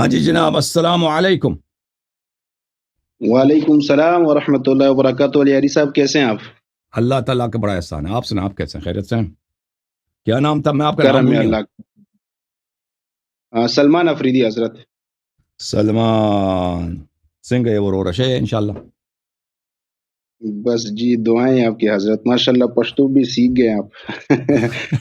ہاں جی جناب، السلام علیکم۔ وعلیکم السلام ورحمۃ اللہ وبرکاتہ۔ علی صاحب کیسے ہیں آپ؟ اللہ تعالیٰ کا بڑا احسان ہے۔ آپ سنا، آپ کیسے ہیں؟ خیریت سے ہیں؟ کیا نام تھا؟ میں آپ کا نام کرم بھول گیا۔ اللہ سلمان افریدی حضرت۔ سلمان سنگھ وہ رو رشے انشاءاللہ۔ بس جی دعائیں آپ کی حضرت، ماشاءاللہ پشتو بھی سیکھ گئے آپ۔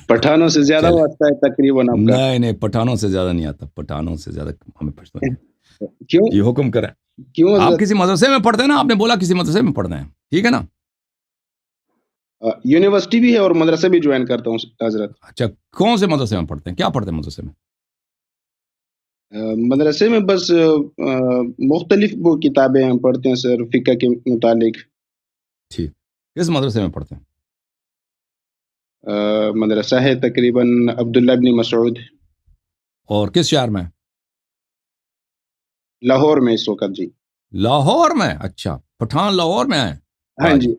پٹھانوں سے زیادہ واسطہ ہے تقریباً آپ کا۔ نہیں پٹھانوں سے زیادہ نہیں آتا، پٹھانوں سے زیادہ ہمیں پشتو نہیں آتا۔ کیوں؟ یہ حکم کریں۔ کیوں آپ حضرت؟ کسی مدرسے میں پڑھتے ہیں نا، آپ نے بولا کسی مدرسے میں پڑھتے ہیں، ٹھیک ہے نا؟ یونیورسٹی بھی ہے اور مدرسے بھی جوائن کرتا ہوں حضرت۔ اچھا، کون سے مدرسے میں پڑھتے ہیں؟ کیا پڑھتے ہیں مدرسے میں؟ مدرسے میں بس مختلف وہ کتابیں ہم پڑھتے ہیں سر، فقہ کے متعلق۔ ٹھیک، کس مدرسے میں پڑھتے ہیں؟ مدرسہ ہے تقریباً عبداللہ ابن مسعود، اور کس شہر میں؟ لاہور میں اس وقت جی۔ لاہور میں؟ اچھا، پٹھان لاہور میں ہے؟ ہاں جی۔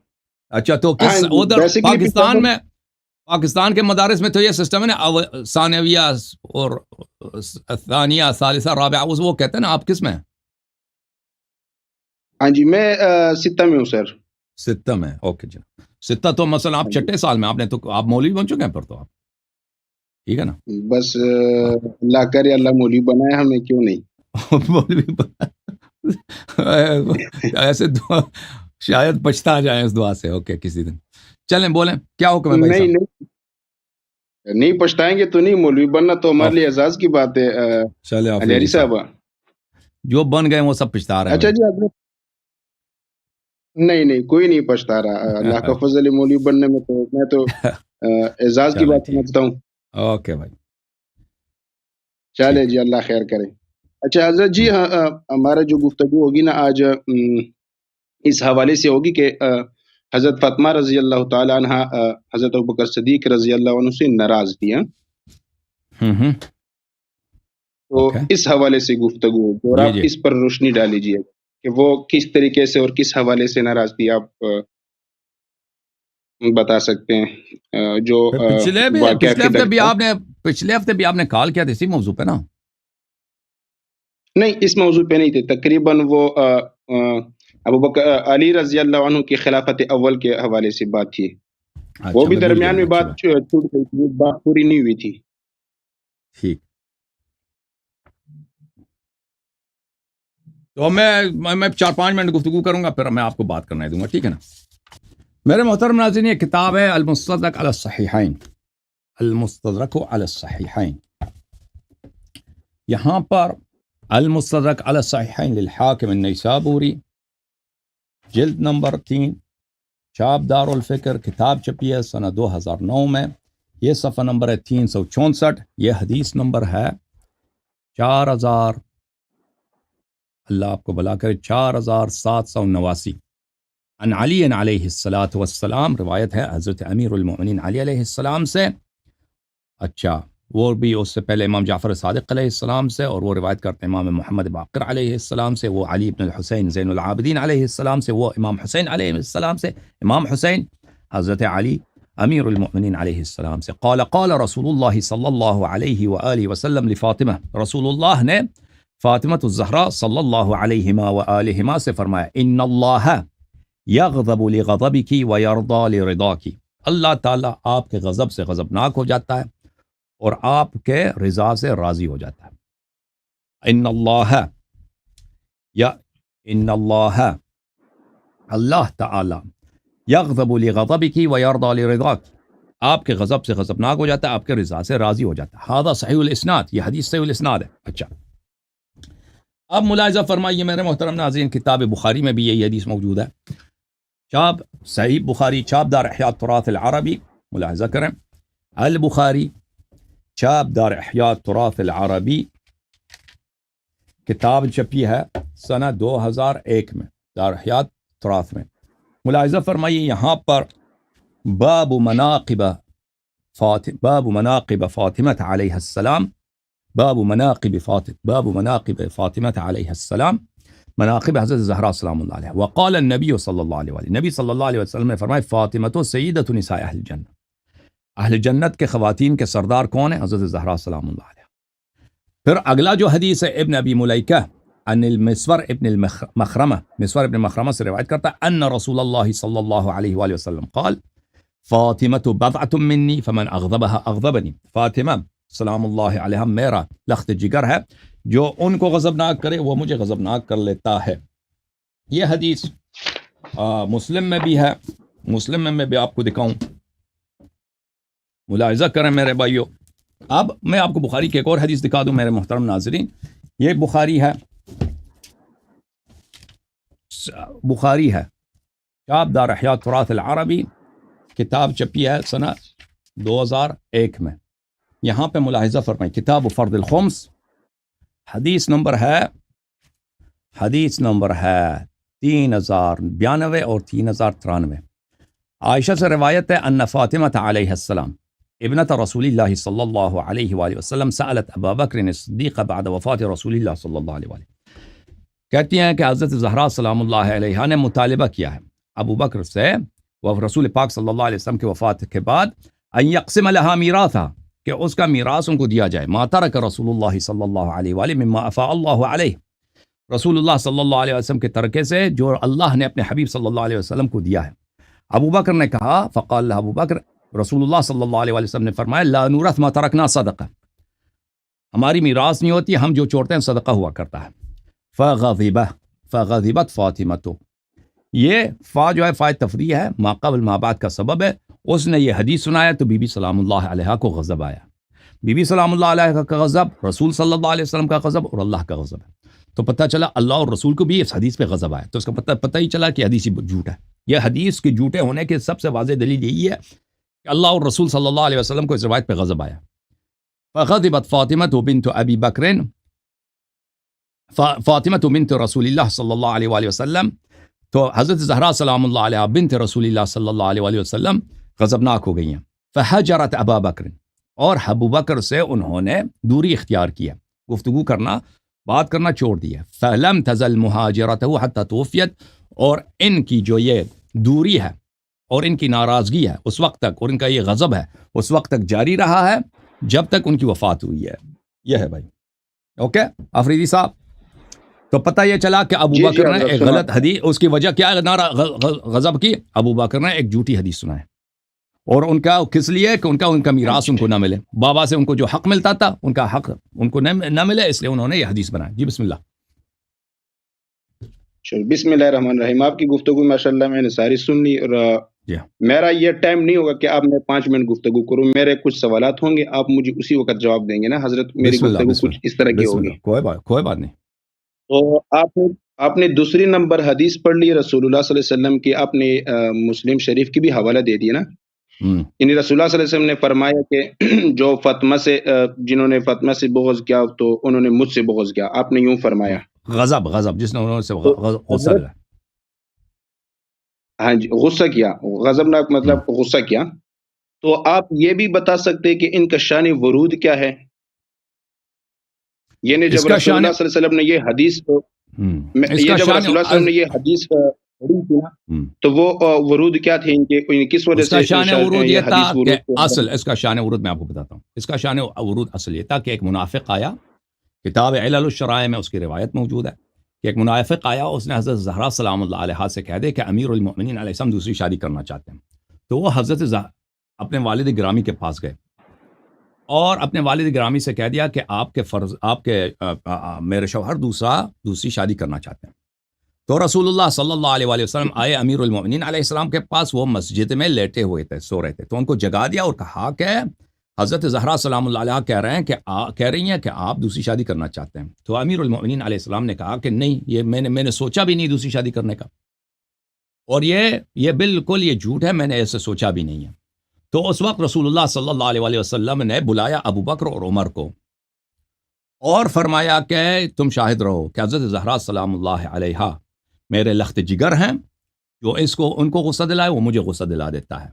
اچھا، تو کس ادھر پاکستان میں، پاکستان کے مدارس میں تو یہ سسٹم ہے نا، ثانویہ اور ثانیہ ثالثہ رابعہ، وہ کہتے ہیں نا، آپ کس میں؟ ہاں جی، میں ستہ میں ہوں سر۔ ستہ میں، اوکے جی۔ ستہ تو مثلا آپ چھٹے سال میں، آپ نے تو آپ مولوی بن چکے ہیں پھر تو آپ، ٹھیک ہے نا؟ بس اللہ کرے اللہ مولوی بنائے ہمیں، کیوں نہیں۔ مولوی ایسے دعا شاید پچھتا جائیں اس دعا سے۔ اوکے، کسی دن چلیں بولیں کیا حکم ہے بھائی صاحب؟ نہیں پچھتائیں گے تو نہیں، مولوی بننا تو ہمارے لیے اعزاز کی بات ہے۔ چلے علی صاحب جو بن گئے وہ سب پچھتا رہے ہیں۔ اچھا جی، آپ نہیں کوئی نہیں پچھتا رہا، اللہ کا فضل ہے مولوی بننے میں، تو میں تو اعزاز کی بات سمجھتا ہوں۔ اوکے بھائی، چلے جی، اللہ خیر کرے۔ اچھا حضرت جی، ہمارا جو گفتگو ہوگی نا آج اس حوالے سے ہوگی کہ حضرت فاطمہ رضی اللہ تعالی عنہ حضرت ابوبکر صدیق رضی اللہ عنہ سے ناراض تھی۔ تو اس حوالے سے گفتگو ہوگی اور آپ اس پر روشنی ڈال لیجیے کہ وہ کس طریقے سے اور کس حوالے سے ناراض تھی، آپ بتا سکتے ہیں؟ جو پچھلے ہفتے بھی آپ نے کال کیا تھا اسی موضوع پہ نا؟ نہیں، اس موضوع پہ نہیں تھے، تقریباً وہ ابوبکر علی رضی اللہ عنہ کی خلافت اول کے حوالے سے بات تھی۔ وہ بھی درمیان میں بات چھوٹ گئی تھی، بات پوری نہیں ہوئی تھی۔ ٹھیک، تو میں 4-5 منٹ گفتگو کروں گا، پھر میں آپ کو بات کرنے دوں گا، ٹھیک ہے نا؟ میرے محترم ناظرین، یہ کتاب ہے المستدرک علی الصحیحین، المستدرک علی الصحیحین۔ یہاں پر المستدرک علی الصحیحین للحاکم النیسابوری، جلد نمبر 3، چاپ دار الفکر، کتاب چھپی ہے سنہ 2009 میں، یہ صفحہ نمبر ہے 364، یہ حدیث نمبر ہے 4000، اللہ آپ کو بھلا کرے، 4789، عن علی علیہ الصلاۃ والسلام، روایت ہے حضرت امیر المؤمنین علی علیہ السلام سے۔ اچھا، وہ بھی اس سے پہلے امام جعفر صادق علیہ السلام سے، اور وہ روایت کرتے ہیں امام محمد باقر علیہ السلام سے، وہ علی بن الحسین زین العابدین علیہ السلام سے، وہ امام حسین علیہ السلام سے، امام حسین حضرت علی امیر المؤمنین علیہ السلام سے۔ قال قال رسول اللہ صلی اللہ علیہ وآلہ وسلم لفاطمہ، رسول اللہ نے فاطمہ الزہرا صلی اللہ علیہ وآلہ سے فرمایا، ان اللہ یغضب لغضبک ویرضی لرضاک، اللہ تعالیٰ آپ کے غضب سے غضبناک ہو جاتا ہے اور آپ کے رضا سے راضی ہو جاتا ہے۔ ان اللہ اللہ تعالیٰ یغضب لغضبک ویرضی لرضاک، آپ کے غضب سے غضبناک ہو جاتا ہے، آپ کے رضا سے راضی ہو جاتا ہے۔ ھذا صحیح الاسناد، یہ حدیث صحیح الاسناد ہے۔ اچھا، اب ملاحظہ فرمائیے میرے محترم ناظرین، کتاب بخاری میں بھی یہی حدیث موجود ہے، چاپ صحیح بخاری، چاپ دار احیاء التراث العربی، ملاحظہ کریں، البخاری چاپ دار احیاء التراث العربی، کتاب چھپی ہے سنہ 2001 میں، دار احیاء التراث میں۔ ملاحظہ فرمائیے یہاں پر باب مناقب فاطمہ علیہ السلام، باب مناقب فاطمہ علیہ السلام، مناقب حضرت زہرا سلام اللہ علیہ۔ وقال النبی صلی اللہ علیہ وسلم، نبی صلی اللہ علیہ وسلم نے فرمایا، فاطمہ سیدۃ نساء اہل الجنہ، اہل جنت کے خواتین کے سردار کون ہیں؟ حضرت زہرا سلام اللہ علیہ۔ پھر اگلا جو حدیث ہے ابن ابی ملیکہ ان المسور ابن المخرمہ، مسور ابن مخرمہ سے روایت کرتا ہے ان رسول اللہ صلی اللہ علیہ وآلہ وسلم قال فاطمۃ بضعۃ منی فمن اغضبها اغضبنی، فاطمہ سلام اللہ علیہ میرا لخت جگر ہے، جو ان کو غضبناک کرے وہ مجھے غضبناک کر لیتا ہے۔ یہ حدیث مسلم میں بھی ہے، مسلم میں بھی آپ کو دکھاؤں، ملاحظہ کریں میرے بھائیو۔ اب میں آپ کو بخاری کی ایک اور حدیث دکھا دوں میرے محترم ناظرین۔ یہ بخاری ہے، بخاری ہے کتاب دار احیاء تراث العربی، کتاب چھپی ہے سنہ 2001 میں۔ یہاں پہ ملاحظہ فرمائیں، کتاب فرض الخمس، حدیث نمبر ہے 3092 اور 3093۔ عائشہ سے روایت ہے ان فاطمہ علیہ السلام ابنت رسول اللہ صلی اللہ علیہ وآلہ وسلم سألت ابا بکر الصدیق بعد وفات رسول اللہ صلی اللہ علیہ وآلہ، کہتی ہیں کہ حضرت زہرا سلام اللہ علیہا نے مطالبہ کیا ہے ابو بکر سے رسول پاک صلی اللہ علیہ وسلم کی وفات کے بعد ان یقسم لها میراثا، کہ اس کا میراث ان کو دیا جائے، ما ترک رسول اللہ صلی اللہ علیہ وآلہ مما افاء اللہ علیہ، رسول اللہ صلی اللہ علیہ وسلم کے ترکے سے جو اللہ نے اپنے حبیب صلی اللہ علیہ وسلم کو دیا ہے۔ ابو بکر نے کہا، فقال له ابو بکر، رسول اللہ صلی اللہ علیہ وسلم نے فرمایا لا نورث ما ترکنا صدقہ، ہماری میراث نہیں ہوتی، ہم جو چھوڑتے ہیں صدقہ ہوا کرتا ہے۔ فغضبت فاطمۃ، یہ فا جو ہے فا تفریح ہے، ما قبل ما بعد کا سبب ہے۔ اس نے یہ حدیث سنایا تو بی بی سلام اللہ علیہ کو غضب آیا، بی بی سلام اللہ علیہ کا غضب، رسول صلی اللہ علیہ وسلم کا غضب اور اللہ کا غضب ہے۔ تو پتہ چلا اللہ اور رسول کو بھی اس حدیث پہ غضب آیا، تو اس کا پتہ ہی چلا کہ حدیث جھوٹ ہے۔ یہ حدیث کے جھوٹے ہونے کے سب سے واضح دلیل یہی ہے کہ اللہ اور رسول صلی اللہ علیہ وسلم کو اس روایت پہ غضب آیا۔ فغضبت فاطمۃ بنت ابی بکر، فاطمۃ بنت رسول اللہ صلی اللہ علیہ وآلہ وسلم، تو حضرت زہرا سلام اللہ علیہ بنت رسول اللہ صلی اللہ علیہ وآلہ وسلم غضبناک ہو گئی ہیں۔ فحجرت ابا بکر، اور ابو بکر سے انہوں نے دوری اختیار کیا، گفتگو کرنا، بات کرنا چھوڑ دیا۔ فلم تزل مہاجرتہ حتی توفیت، اور ان کی جو یہ دوری ہے اور ان کی ناراضگی ہے اس وقت تک، اور ان کا یہ غضب ہے اس وقت تک جاری رہا ہے جب تک ان کی وفات ہوئی ہے۔ یہ ہے بھائی، اوکے افریدی صاحب۔ تو پتہ یہ چلا کہ ابو بکر نے ایک غلط حدیث، اس کی وجہ کیا ہے غضب کی؟ ابو بکر نے ایک جھوٹی حدیث سنا ہے، اور ان کا کس لیے کہ ان کا میراث ان کو نہ ملے، بابا سے ان کو جو حق ملتا تھا ان کا حق ان کو نہ ملے، اس لیے انہوں نے یہ حدیث بنایا۔ جی بسم اللہ۔ بسم اللہ الرحمن الرحیم۔ آپ کی گفتگو ماشاءاللہ میں نے ساری سن لی، اور میرا یہ ٹائم نہیں ہوگا کہ آپ میں 5 منٹ گفتگو کروں، میرے کچھ سوالات ہوں گے، آپ مجھے اسی وقت جواب دیں گے نا حضرت؟ میری گفتگو کچھ اس طرح کی ہوگی۔ کوئی بات نہیں۔ تو آپ نے دوسری نمبر حدیث پڑھ لی رسول اللہ صلی اللہ علیہ وسلم کی، آپ نے مسلم شریف کی بھی حوالہ دے دیا نا؟ یعنی رسول اللہ صلی اللہ علیہ وسلم نے فرمایا کہ جو فاطمہ سے، جنہوں نے فاطمہ سے بغض کیا تو انہوں نے مجھ سے بغض کیا، آپ نے یوں فرمایا غضب جس نے انہوں سے غصہ کیا، ہاں جی غصہ کیا، غضب نہ مطلب غصہ کیا۔ تو آپ یہ بھی بتا سکتے کہ ان کا شان ورود کیا ہے؟ یعنی جب رسول اللہ صلی اللہ علیہ وسلم نے یہ حدیث پڑھی تھی نا، تو وہ ورود کیا تھے ان کے، کس وجہ سے شان ورود یہ تھا کہ اصل اس کا شان ورود میں آپ کو بتاتا ہوں۔ اس کا شان ورود اصل یہ تھا کہ ایک منافق آیا، کتاب علل الشرائع میں اس کی روایت موجود ہے کہ ایک منافق آیا، اس نے حضرت زہرا سلام اللہ علیہ سے کہہ دے کہ امیر المؤمنین علیہ السلام دوسری شادی کرنا چاہتے ہیں۔ تو وہ حضرت اپنے والد گرامی کے پاس گئے اور اپنے والد گرامی سے کہہ دیا کہ آپ کے میرے شوہر دوسری شادی کرنا چاہتے ہیں۔ تو رسول اللہ صلی اللہ علیہ وآلہ وسلم آئے امیر المؤمنین علیہ السلام کے پاس، وہ مسجد میں لیٹے ہوئے تھے، سو رہے تھے، تو ان کو جگا دیا اور کہا کہ حضرت زہرا سلام اللہ علیہ کہہ رہی ہیں کہ آپ دوسری شادی کرنا چاہتے ہیں۔ تو امیر المؤمنین علیہ السلام نے کہا کہ نہیں، یہ میں نے سوچا بھی نہیں دوسری شادی کرنے کا، اور یہ بالکل یہ جھوٹ ہے، میں نے ایسے سوچا بھی نہیں ہے۔ تو اس وقت رسول اللہ صلی اللہ علیہ وآلہ وسلم نے بلایا ابو بکر اور عمر کو اور فرمایا کہ تم شاہد رہو کہ حضرت زہرا سلام اللہ علیہ میرے لخت جگر ہیں، جو ان کو غصہ دلائے وہ مجھے غصہ دلا دیتا ہے،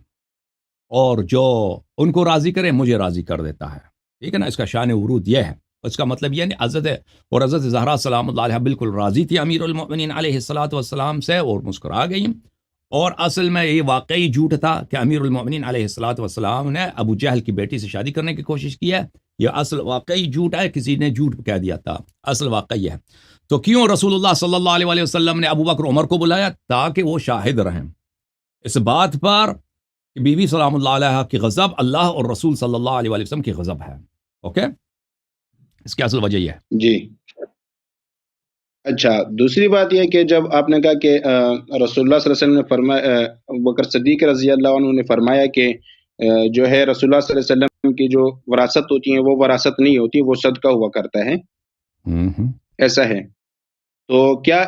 اور جو ان کو راضی کرے مجھے راضی کر دیتا ہے۔ ٹھیک ہے نا؟ اس کا شان ورود یہ ہے۔ اس کا مطلب یہ نہیں حضرت زہرا سلام اللہ علیہ بالکل راضی تھی امیر المؤمنین علیہ الصلوۃ والسلام سے، اور مسکرا گئی اور اصل میں یہ واقعی جھوٹ تھا کہ امیر المومنین علیہ الصلوۃ والسلام نے ابو جہل کی بیٹی سے شادی کرنے کی کوشش کی ہے. یہ اصل واقعی جھوٹ ہے، کسی نے جھوٹ کہہ دیا تھا، اصل واقعی ہے. تو کیوں رسول اللہ صلی اللہ علیہ وسلم نے ابو بکر عمر کو بلایا؟ تاکہ وہ شاہد رہیں اس بات پر کہ بی بی سلام اللہ علیہ کی غضب اللہ اور رسول صلی اللہ علیہ وسلم کی غضب ہے. اوکے، اس کی اصل وجہ یہ ہے. جی اچھا، دوسری بات یہ کہ جب آپ نے کہا کہ رسول اللہ صلی اللہ علیہ وسلم نے فرمایا، ابو بکر صدیق رضی اللہ عنہ نے فرمایا کہ جو ہے رسول اللہ صلی اللہ علیہ وسلم کی جو وراثت ہوتی ہیں وہ وراثت نہیں ہوتی، وہ صدقہ ہوا کرتا ہے، ایسا ہے. تو کیا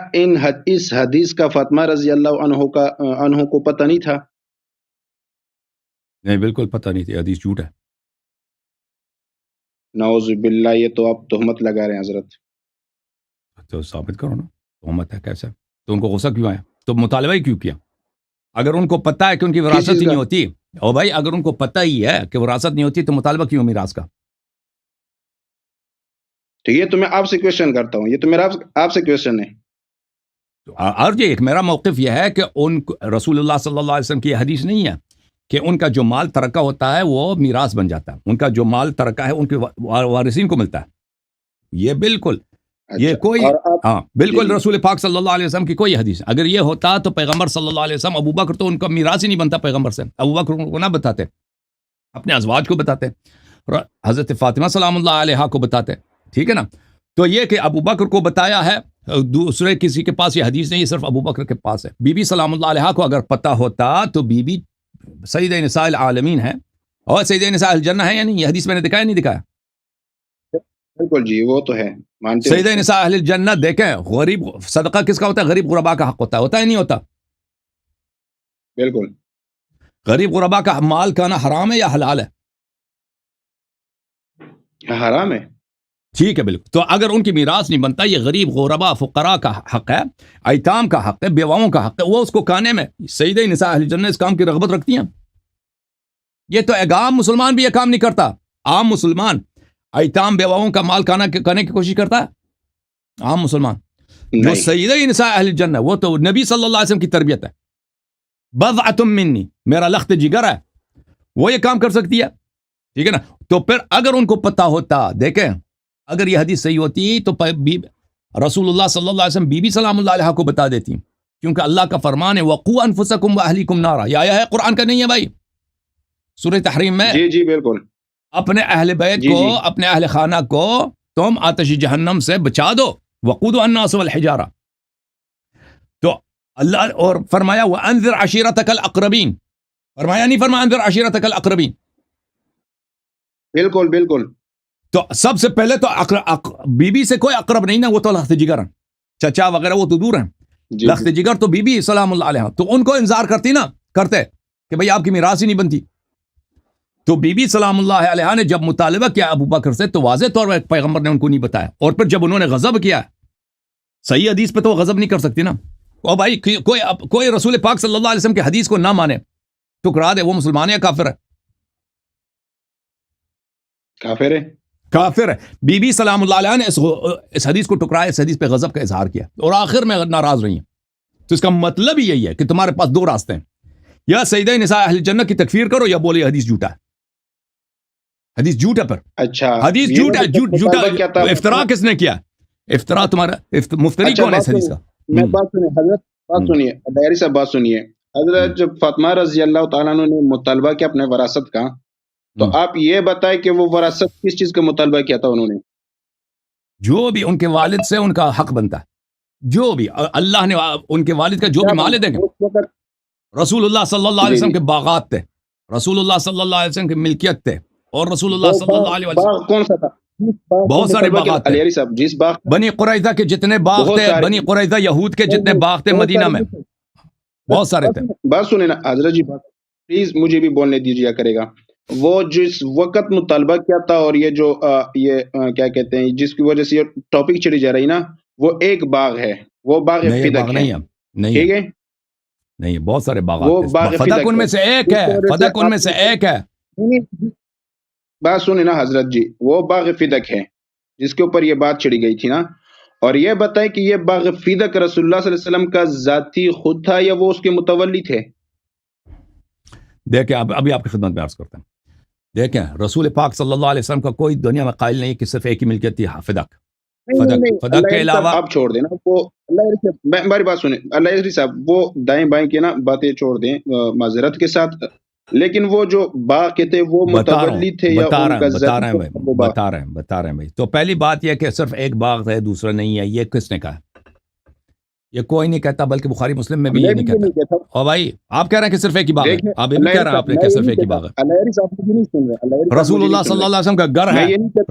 اس حدیث کا فاطمہ رضی اللہ عنہ کو پتہ نہیں تھا؟ نہیں، بالکل پتہ نہیں تھی، حدیث جھوٹ ہے. نعوذ باللہ، یہ تو آپ تہمت لگا رہے ہیں حضرت. تو ثابت کرو نا، تہمت ہے کیسا؟ تو ان کو غصہ کیوں آیا؟ تو مطالبہ ہی کیوں کیا؟ اگر ان کو پتہ ہے کہ ان کی وراثت ہی نہیں ہوتی، او بھائی اگر ان کو پتہ ہی ہے کہ وراثت نہیں ہوتی تو مطالبہ کیوں میراث کا؟ تو یہ تو میں آپ سے کویشچن کرتا ہوں، یہ تو میرا آپ سے کویشچن ہے. اور جی ایک میرا موقف یہ ہے کہ ان رسول اللہ صلی اللہ علیہ وسلم کی حدیث نہیں ہے کہ ان کا جو مال ترکہ ہوتا ہے وہ میراث بن جاتا ہے. ان کا جو مال ترکہ ہے ان کے وارثین کو ملتا ہے. یہ بالکل یہ کوئی ہاں بالکل رسول پاک صلی اللہ علیہ وسلم کی کوئی حدیث. اگر یہ ہوتا تو پیغمبر صلی اللہ علیہ وسلم ابو بکر تو ان کا میراث ہی نہیں بنتا پیغمبر سے. ابو بکر کو نہ بتاتے، اپنے ازواج کو بتاتے، حضرت فاطمہ سلام اللہ علیہ کو بتاتے. ٹھیک ہے نا؟ تو یہ کہ ابو بکر کو بتایا ہے، دوسرے کسی کے پاس یہ حدیث نہیں، صرف ابو بکر کے پاس ہے. بی بی سلام اللہ علیہ کو اگر پتہ ہوتا تو بی بی سیدہ نساء العالمین ہے اور سیدہ نساء الجنہ ہے یا نہیں؟ یہ حدیث میں نے دکھایا نہیں دکھایا؟ بالکل جی، وہ تو ہے، مانتے سیدہ نساء اہل الجنہ. دیکھیں غریب صدقہ کس کا ہوتا ہے؟ غریب غربا کا حق ہوتا ہے نہیں ہوتا؟ بالکل. غریب غربا کا مال کھانا حرام ہے یا حلال ہے؟ حرام ہے. ٹھیک ہے بالکل. تو اگر ان کی میراث نہیں بنتا، یہ غریب غربا فقراء کا حق ہے، ایتام کا حق ہے، بیواؤں کا حق ہے، وہ اس کو کھانے میں سیدہ نساء اہل الجنہ اس کام کی رغبت رکھتی ہیں. یہ تو ایک عام مسلمان بھی یہ کام نہیں کرتا. عام مسلمان ایتام بیواؤں کا مال کھانے کی کوشش کرتا ہے؟ عام مسلمان جو سیدہ نساء اہل الجنہ وہ تو نبی صلی اللہ علیہ وسلم کی تربیت ہے، بضعۃ منی، میرا لخت جگر ہے، وہ یہ کام کر سکتی ہے. ٹھیک ہے نا؟ تو پھر اگر ان کو پتہ ہوتا، دیکھیں اگر یہ حدیث صحیح ہوتی تو رسول اللہ صلی اللہ علیہ وسلم بی بی سلام اللہ علیہ کو بتا دیتی، کیونکہ اللہ کا فرمان ہے وقوا انفسکم واہلیکم نارا. یہ آیا ہے قرآن کا نہیں ہے بھائی، سورہ تحریم میں. جی جی بالکل. اپنے اہل بیت کو، اپنے اہل خانہ کو تم آتش جہنم سے بچا دو. وقودها الناس والحجارہ. تو اللہ اور فرمایا وانذر عشیرتک الاقربین، فرمایا نہیں فرمایا انذر عشیرتک الاقربین؟ بالکل بالکل. تو سب سے پہلے تو بی بی سے کوئی اقرب نہیں نا، وہ تو لخت جگر ہیں، چچا وغیرہ وہ تو دور ہیں. لخت جگر تو بی بی سلام اللہ علیہ، تو ان کو انذار کرتے کہ بھئی آپ کی میراث ہی نہیں بنتی. تو بی بی سلام اللہ علیہ نے جب مطالبہ کیا ابو بکر سے تو واضح طور پر پیغمبر نے ان کو نہیں بتایا. اور پھر جب انہوں نے غضب کیا، صحیح حدیث پہ تو وہ غضب نہیں کر سکتی نا. اور بھائی کوئی رسول پاک صلی اللہ علیہ وسلم کی حدیث کو نہ مانے، ٹکرا دے، وہ مسلمان ہے یا کافر ہے؟ کافر ہے. کافر ہے. بی بی سلام اللہ علیہ نے اس حدیث کو ٹکرایا، اس حدیث پہ غضب کا اظہار کیا اور آخر میں ناراض رہی ہیں. تو اس کا مطلب ہی یہی ہے کہ تمہارے پاس دو راستے ہیں، یا سیدہ نساء اہل جنت کی تکفیر کرو یا بولے حدیث جھوٹا ہے. حدیث جھوٹا پر اچھا حدیث جھوٹا ہے. جھوٹا افطرا کس نے کیا؟ افطرا تمہارا مفتری کون ہے اس حدیث کا؟ میں بات سنیے حضرت، بات سنیے ڈائری صاحب، بات سنیے حضرت. جب فاطمہ رضی اللہ تعالیٰ عنہ نے مطالبہ کیا اپنے وراثت کا، تو آپ یہ بتائیں کہ وہ وراثت کس چیز کا مطالبہ کیا تھا انہوں نے؟ جو بھی ان کے والد سے ان کا حق بنتا ہے، جو بھی اللہ نے ان کے والد کا جو بھی مال دیں گے. رسول اللہ صلی اللہ علیہ وسلم کے باغات تھے، رسول اللہ صلی اللہ علیہ وسلم کی ملکیت تھے، اور رسول اللہ صلی اللہ علیہ وسلم کون سا تھا؟ بہت سارے باغات تھے. جس باغ بنی قریظہ کے جتنے باغ تھے، بنی قریظہ یہود کے جتنے باغ تھے مدینہ میں، بہت سارے تھے. بات سنیں نا حضرت جی، پلیز مجھے بھی بولنے دیجیے کرے گا. وہ جس وقت مطالبہ کیا تھا اور یہ جو یہ کیا کہتے ہیں جس کی وجہ سے یہ ٹاپک چڑھی جا رہی نا، وہ ایک باغ ہے، وہ باغ فدق ہے. ٹھیک ہے، نہیں بہت سارے باغات، فدق ان میں سے ایک ہے، فدق ان میں سے ایک ہے. بات سنیں نا حضرت جی، وہ باغ فدق ہے جس کے اوپر یہ بات چڑھی گئی تھی نا. اور یہ بتائیں کہ یہ باغ فیدق رسول اللہ صلی اللہ علیہ وسلم کا ذاتی خود تھا یا وہ اس کے متولی تھے؟ دیکھیں ابھی آپ کی خدمت میں عرض کرتے ہیں. دیکھیں رسول پاک صلی اللہ علیہ وسلم کا کوئی دنیا میں قائل نہیں کہ صرف ایک ہی ملکیت تھی فدق. فدق کے علاوہ آپ چھوڑ دیں نا وہ ہماری بات سنیں اللہ عزیز صاحب، وہ دائیں بائیں کی نا باتیں چھوڑ دیں معذرت کے ساتھ، لیکن وہ جو باغ کے تھے وہ متولی تھے یا ان کا بتا رہے ہیں بھائی. تو پہلی بات یہ کہ صرف ایک باغ ہے دوسرا نہیں ہے، یہ کس نے کہا؟ یہ کوئی نہیں کہتا، بلکہ بخاری مسلم میں بھی یہ نہیں کہتا. اور بھائی آپ کہہ رہے ہیں کہ صرف ایک ہی باغ ہے، آپ یہ بھی کہہ رہے ہیں آپ نے کہ صرف ایک ہی باغ ہے. رسول اللہ صلی اللہ علیہ وسلم کا گھر ہے،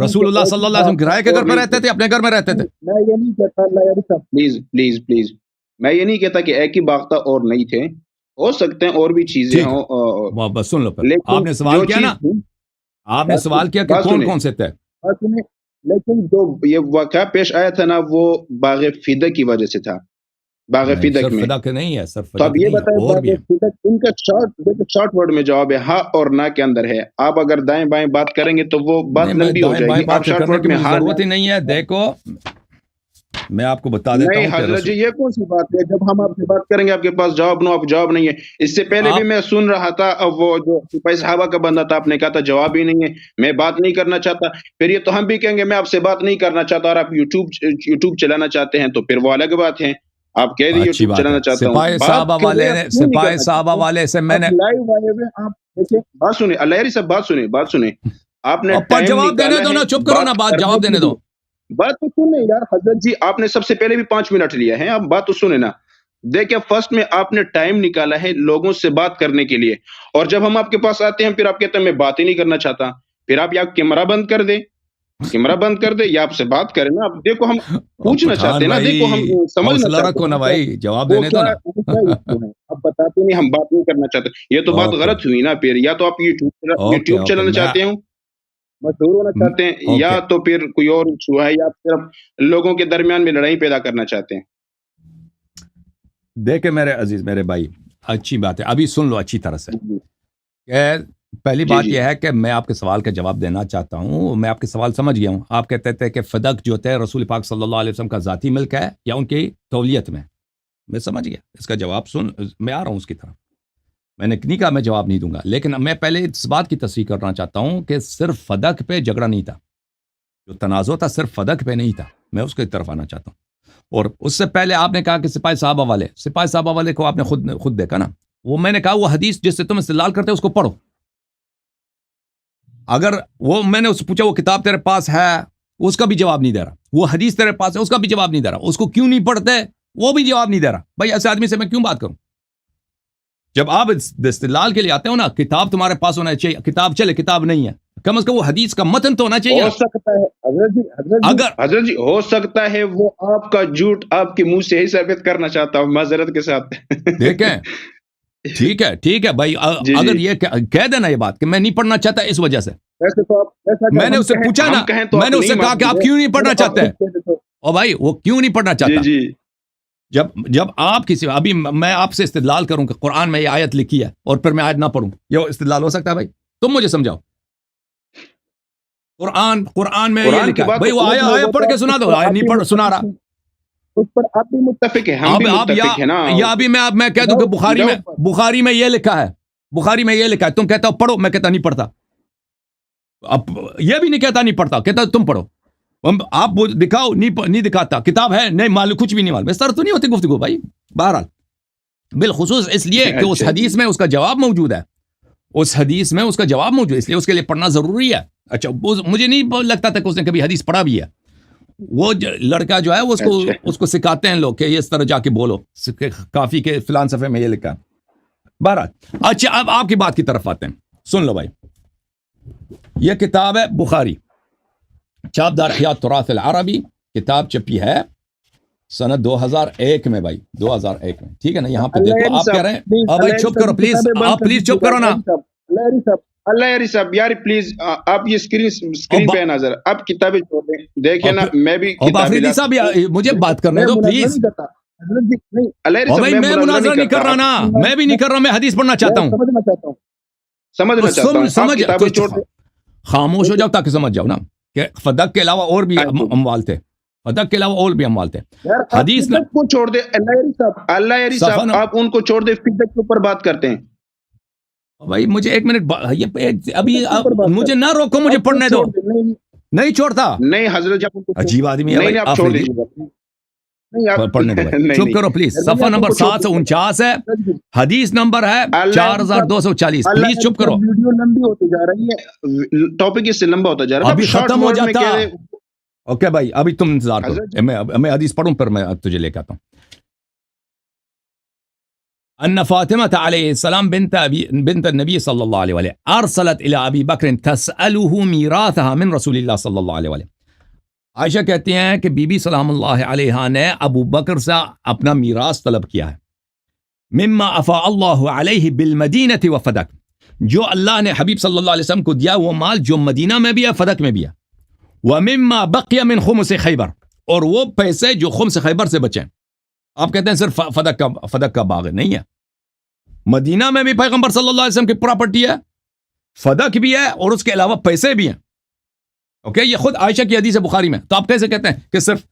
رسول اللہ صلی اللہ علیہ وسلم کرائے کے گھر پہ رہتے تھے، اپنے گھر میں رہتے تھے. میں یہ نہیں کہتا پلیز میں یہ نہیں کہتا کہ ایک ہی باغ تھا اور نہیں تھے، ہو سکتے ہیں اور بھی چیزیں ہوں. بس سن لو پہلے، آپ نے سوال کیا نا، آپ نے سوال کیا کہ کون کون سے تھے، لیکن جو یہ واقعہ پیش آیا تھا نا وہ باغ فیدق کی وجہ سے تھا. باغ فیدق میں فدق نہیں ہے صرف، تو اب یہ بتائیں اور بھی ان کا شارٹ ورڈ میں جواب ہے ہاں اور نہ کے اندر ہے. آپ اگر دائیں بائیں بات کریں گے تو وہ بات لمبی ہو جائے گی. آپ شارٹ ورڈ میں ضرورت ہی نہیں ہے. دیکھو میں آپ کو بتا دیتا ہوں. نہیں حضرت جی یہ کون سی بات ہے، جب ہم آپ سے بات کریں گے آپ کے پاس جواب نو، آپ جواب نہیں ہے. اس سے پہلے بھی میں سن رہا تھا، وہ جو سپاہی صحابہ کا بندہ تھا، آپ نے کہا تھا جواب ہی نہیں ہے، میں بات نہیں کرنا چاہتا. پھر یہ تو ہم بھی کہیں گے میں آپ سے بات نہیں کرنا چاہتا، اور آپ یوٹیوب چلانا چاہتے ہیں تو پھر وہ الگ بات ہے. آپ کہہ دیے یوٹیوب چلانا چاہتا ہوں. سپاہی صحابہ والے سے میں نے بات سنیں، اللہ صاحب بات سنیں آپ نے جواب دینے دو نا، چپ کرو نا، بات جواب دینے دو. بات تو سنیں یار حضرت جی، آپ نے سب سے پہلے بھی 5 منٹ لیا ہے، آپ بات تو سنیں نا. دیکھیں فرسٹ میں آپ نے ٹائم نکالا ہے لوگوں سے بات کرنے کے لیے، اور جب ہم آپ کے پاس آتے ہیں پھر آپ کہتے ہیں میں بات ہی نہیں کرنا چاہتا. پھر آپ یا کیمرہ بند کر دیں یا آپ سے بات کریں نا. آپ دیکھو ہم پوچھنا چاہتے ہیں نا، دیکھو ہم سمجھنا چاہتے ہیں نا بھائی، جواب دینے دو نا. اب بتاتے نہیں ہم بات نہیں کرنا چاہتے، یہ تو بات غلط ہوئی نا. پھر یا تو آپ یوٹیوب چلانا چاہتے ہوں، مشہور ہونا چاہتے ہیں، یا تو پھر کوئی اور ایشو ہے، یا صرف لوگوں کے درمیان میں لڑائی پیدا کرنا چاہتے ہیں. دیکھیں میرے عزیز، میرے بھائی، اچھی بات ہے، ابھی سن لو اچھی طرح سے. پہلی بات یہ ہے کہ میں آپ کے سوال کا جواب دینا چاہتا ہوں. میں آپ کے سوال سمجھ گیا ہوں. آپ کہتے تھے کہ فدق جو تھے رسول پاک صلی اللہ علیہ وسلم کا ذاتی ملک ہے یا ان کی تولیت میں سمجھ گیا. اس کا جواب سن، میں آ رہا ہوں اس کی طرف. میں نے نہیں کہا میں جواب نہیں دوں گا، لیکن میں پہلے اس بات کی تصحیح کرنا چاہتا ہوں کہ صرف فدق پہ جھگڑا نہیں تھا، جو تنازع تھا صرف فدق پہ نہیں تھا. میں اس کی طرف آنا چاہتا ہوں. اور اس سے پہلے آپ نے کہا کہ سپاہی صحابہ والے کو آپ نے خود دیکھا نا. وہ میں نے کہا وہ حدیث جس سے تم استدلال کرتے اس کو پڑھو. اگر وہ میں نے اس سے پوچھا وہ کتاب تیرے پاس ہے، اس کا بھی جواب نہیں دے رہا. وہ حدیث تیرے پاس ہے، اس کا بھی جواب نہیں دے رہا. اس کو کیوں نہیں پڑھتے، وہ بھی جواب نہیں دے رہا. بھائی ایسے آدمی سے میں کیوں بات کروں؟ جب آپ استدلال کے لیے آتے ہو نا، کتاب تمہارے پاس ہونا چاہیے. کتاب چلے، کتاب نہیں ہے، کم از کم وہ حدیث کا متن تو ہونا چاہیے. ہو سکتا ہے حضرت جی ہو سکتا ہے وہ آپ کا جھوٹ آپ کے منہ سے ہی ثابت کرنا چاہتا ہوں معذرت کے ساتھ. دیکھیں ٹھیک ہے بھائی. اگر یہ کہہ دینا یہ بات کہ میں نہیں پڑھنا چاہتا اس وجہ سے، میں نے اس سے پوچھا نا، میں نے اس سے کہا کہ آپ کیوں نہیں پڑھنا چاہتے، اور بھائی وہ کیوں نہیں پڑھنا چاہتا. جب آپ کسی، ابھی میں آپ سے استدلال کروں کہ قرآن میں یہ آیت لکھی ہے اور پھر میں آیت نہ پڑھوں، یہ استدلال ہو سکتا ہے؟ بھائی تم مجھے سمجھاؤ. قرآن میں یہ لکھا ہے، بھائی وہ آیا پڑھ کے سنا دو. آیا نہیں پڑھ سنا رہا، اس پر آپ بھی متفق ہیں، ہم بھی متفق ہیں نا. یا ابھی میں کہہ دوں کہ بخاری میں یہ لکھا ہے، تم کہتا ہو پڑھو، میں کہتا نہیں پڑھتا. اب یہ بھی نہیں کہتا نہیں پڑھتا، کہتا تم پڑھو. آپ دکھاؤ، نہیں دکھاتا. کتاب ہے نہیں معلوم، کچھ بھی نہیں معلوم. اس طرح تو نہیں ہوتی گفتگو بھائی. بہرحال بالخصوص اس لیے کہ اس حدیث میں اس کا جواب موجود ہے، اس لیے اس کے لیے پڑھنا ضروری ہے. اچھا مجھے نہیں لگتا تھا کہ اس نے کبھی حدیث پڑھا بھی ہے. وہ لڑکا جو ہے وہ اس کو سکھاتے ہیں لوگ کہ یہ اس طرح جا کے بولو، کافی کے فلان صفحے میں یہ لکھا. بہرحال اچھا اب آپ کی بات کی طرف آتے ہیں. سن لو بھائی، یہ کتاب ہے بخاری، چاپدار احیاء التراث العربی. کتاب چھپی ہے سنت 2001 میں بھائی، 2001 میں. ٹھیک ہے نا؟ یہاں پہ دیکھو، آپ کہہ رہے ہیں بھائی چپ کرو پلیز، آپ پلیز چپ کرو نا. اللہ یاری صاحب یار پلیز، آپ یہ اسکرین پہ نظر، آپ کتابیں چھوڑ دیں. دیکھیں نا میں بھی آفریدی صاحب مجھے بات کرنے دو پلیز. بھائی میں مناظرہ نہیں کر رہا نا، میں بھی نہیں کر رہا، میں حدیث پڑھنا چاہتا ہوں. سمجھنا چاہتا ہوں. خاموش ہو جاؤ تاکہ سمجھ جاؤ نا کہ فدق کے علاوہ اور بھی اموال تھے. فدق کے علاوہ اور بھی اموال تھے. یار حدیث فدق کو چھوڑ دے، اللہ یاری صاحب آپ ان کو چھوڑ دے، فدق کے اوپر بات کرتے ہیں. بھائی مجھے ایک منٹ ابھی مجھے نہ روکو، مجھے پڑھنے دو. نہیں چھوڑتا. نہیں حضرت جب عجیب آدمی ہے. نہیں آپ چھوڑ دیجیے گا، پڑھنے دو بھائی. چپ کرو پلیز. صفحہ نمبر 749 ہے، حدیث نمبر ہے 4240. پلیز چپ کرو. ویڈیو لمبی ہوتی جا رہی ہے، ٹاپک اس سے لمبا ہوتا جا رہا ہے، ابھی ختم ہو جاتا. اوکے بھائی ابھی تم انتظار کرو، میں حدیث پڑھوں پھر میں تجھے لے کے آتا ہوں. ان فاطمة علیہ السلام بنت النبی صلی اللہ علیہ وآلہ ارسلت الى ابی بکر تسأله میراثها من رسول اللہ صلی اللہ علیہ وآلہ. عائشہ کہتی ہیں کہ بی بی سلام اللہ علیہ نے ابو بکر سے اپنا میراث طلب کیا ہے. مما افاء اللہ علیہ بالمدینہ وفدک، جو اللہ نے حبیب صلی اللہ علیہ وسلم کو دیا وہ مال جو مدینہ میں بھی ہے فدق میں بھی ہے. ومما بقی من خمس خیبر، اور وہ پیسے جو خمس خیبر سے بچے. آپ کہتے ہیں صرف فدق کا باغ نہیں ہے، مدینہ میں بھی پیغمبر صلی اللہ علیہ وسلم کی پراپرٹی ہے، فدق بھی ہے، اور اس کے علاوہ پیسے بھی ہیں. اوکے یہ خود عائشہ کی حدیث بخاری میں. تو آپ کیسے کہتے ہیں کہ صرف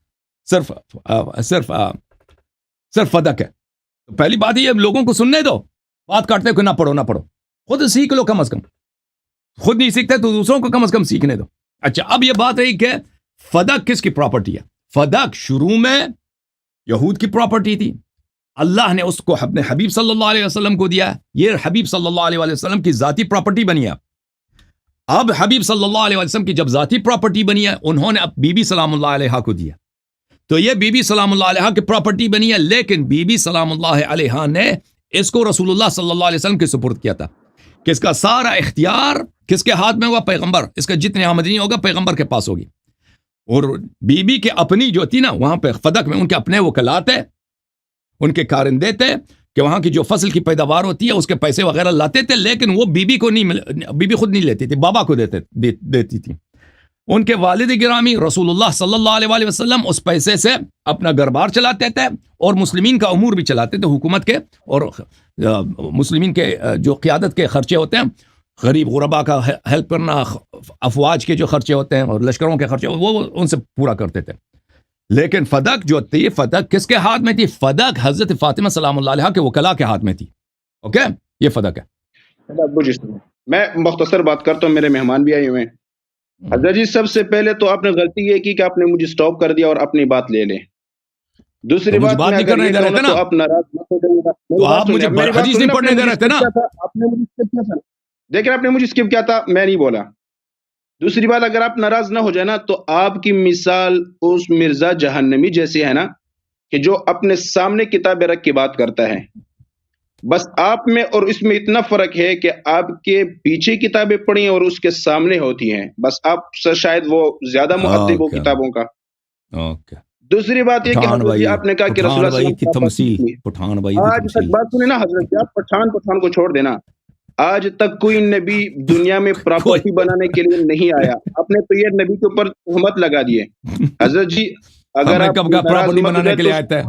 فدق ہے؟ تو پہلی بات یہ لوگوں کو سننے دو، بات کاٹتے کہ نہ پڑھو. خود سیکھ لو کم از کم. خود نہیں سیکھتے تو دوسروں کو کم از کم سیکھنے دو. اچھا اب یہ بات رہی کہ فدق کس کی پراپرٹی ہے. فدق شروع میں یہود کی پراپرٹی تھی، اللہ نے اس کو اپنے حبیب صلی اللہ علیہ وسلم کو دیا. یہ حبیب صلی اللہ علیہ وسلم کی ذاتی پراپرٹی بنی ہے. اب حبیب صلی اللہ علیہ وسلم کی جب ذاتی پراپرٹی بنی ہے، انہوں نے اب بی بی سلام اللہ علیہ کو دیا، تو یہ بی بی سلام اللہ علیہ کی پراپرٹی بنی ہے. لیکن بی بی سلام اللہ علیہ نے اس کو رسول اللہ صلی اللہ علیہ وسلم کے سپرد کیا تھا کہ اس کا سارا اختیار کس کے ہاتھ میں ہوگا؟ پیغمبر. اس کا جتنے آمدنی ہوگا پیغمبر کے پاس ہوگی. اور بی بی کے اپنی جو تھی نا وہاں پہ فدق میں ان کے اپنے وکلات ہے، ان کے کارندے تھے کہ وہاں کی جو فصل کی پیداوار ہوتی ہے اس کے پیسے وغیرہ لاتے تھے. لیکن وہ بی بی کو نہیں، بی بی خود نہیں لیتی تھی، بابا کو دیتی تھی. ان کے والد گرامی رسول اللہ صلی اللہ علیہ وآلہ وسلم اس پیسے سے اپنا گھر بار چلاتے تھے اور مسلمین کا امور بھی چلاتے تھے، حکومت کے اور مسلمین کے جو قیادت کے خرچے ہوتے ہیں، غریب غربا کا ہیلپ کرنا، افواج کے جو خرچے ہوتے ہیں اور لشکروں کے خرچے وہ ان سے پورا کرتے تھے. لیکن فدق جو تھی، فدق کس کے ہاتھ میں تھی؟ فدق حضرت فاطمہ سلام اللہ علیہ کے وکلا کے ہاتھ میں تھی. اوکے یہ فدق ہے. میں مختصر بات کرتا ہوں، میرے مہمان بھی آئے ہوئے ہیں. حضرت جی سب سے پہلے تو آپ نے غلطی یہ کی کہ آپ نے مجھے سٹاپ کر دیا اور اپنی بات لے لیں. دوسری بات نہیں کرنے دے رہے تھے نا، آپ ناراض مت ہو جائیے گا. تو آپ مجھے حدیث نہیں پڑھنے دے رہے تھے نا. آپ نے مجھے اسکپ کیا تھا، دیکھیں آپ نے مجھے اسکپ کیا تھا، میں نہیں بولا. دوسری بات اگر آپ ناراض نہ ہو جائے نا، تو آپ کی مثال اس مرزا جہنمی جیسی ہے نا کہ جو اپنے سامنے کتابیں رکھ کے بات کرتا ہے. بس آپ میں اور اس میں اتنا فرق ہے کہ آپ کے پیچھے کتابیں پڑھی اور اس کے سامنے ہوتی ہیں. بس آپ سے شاید وہ زیادہ مؤدب ہو کتابوں کا. دوسری بات یہ کہ حضرت جی آپ نے کہا کہ رسول اللہ صلی اللہ علیہ وسلم آج تک بات سنیں نا حضرت جی، آپ پٹھان کو چھوڑ دینا. آج تک کوئی نبی دنیا میں پراپرٹی بنانے کے لیے نہیں آیا. آپ نے تو یہ نبی کے اوپر تہمت لگا دیے. حضرت جی اگر آپ کب پراپرٹی بنانے کے لیے آئے تھے؟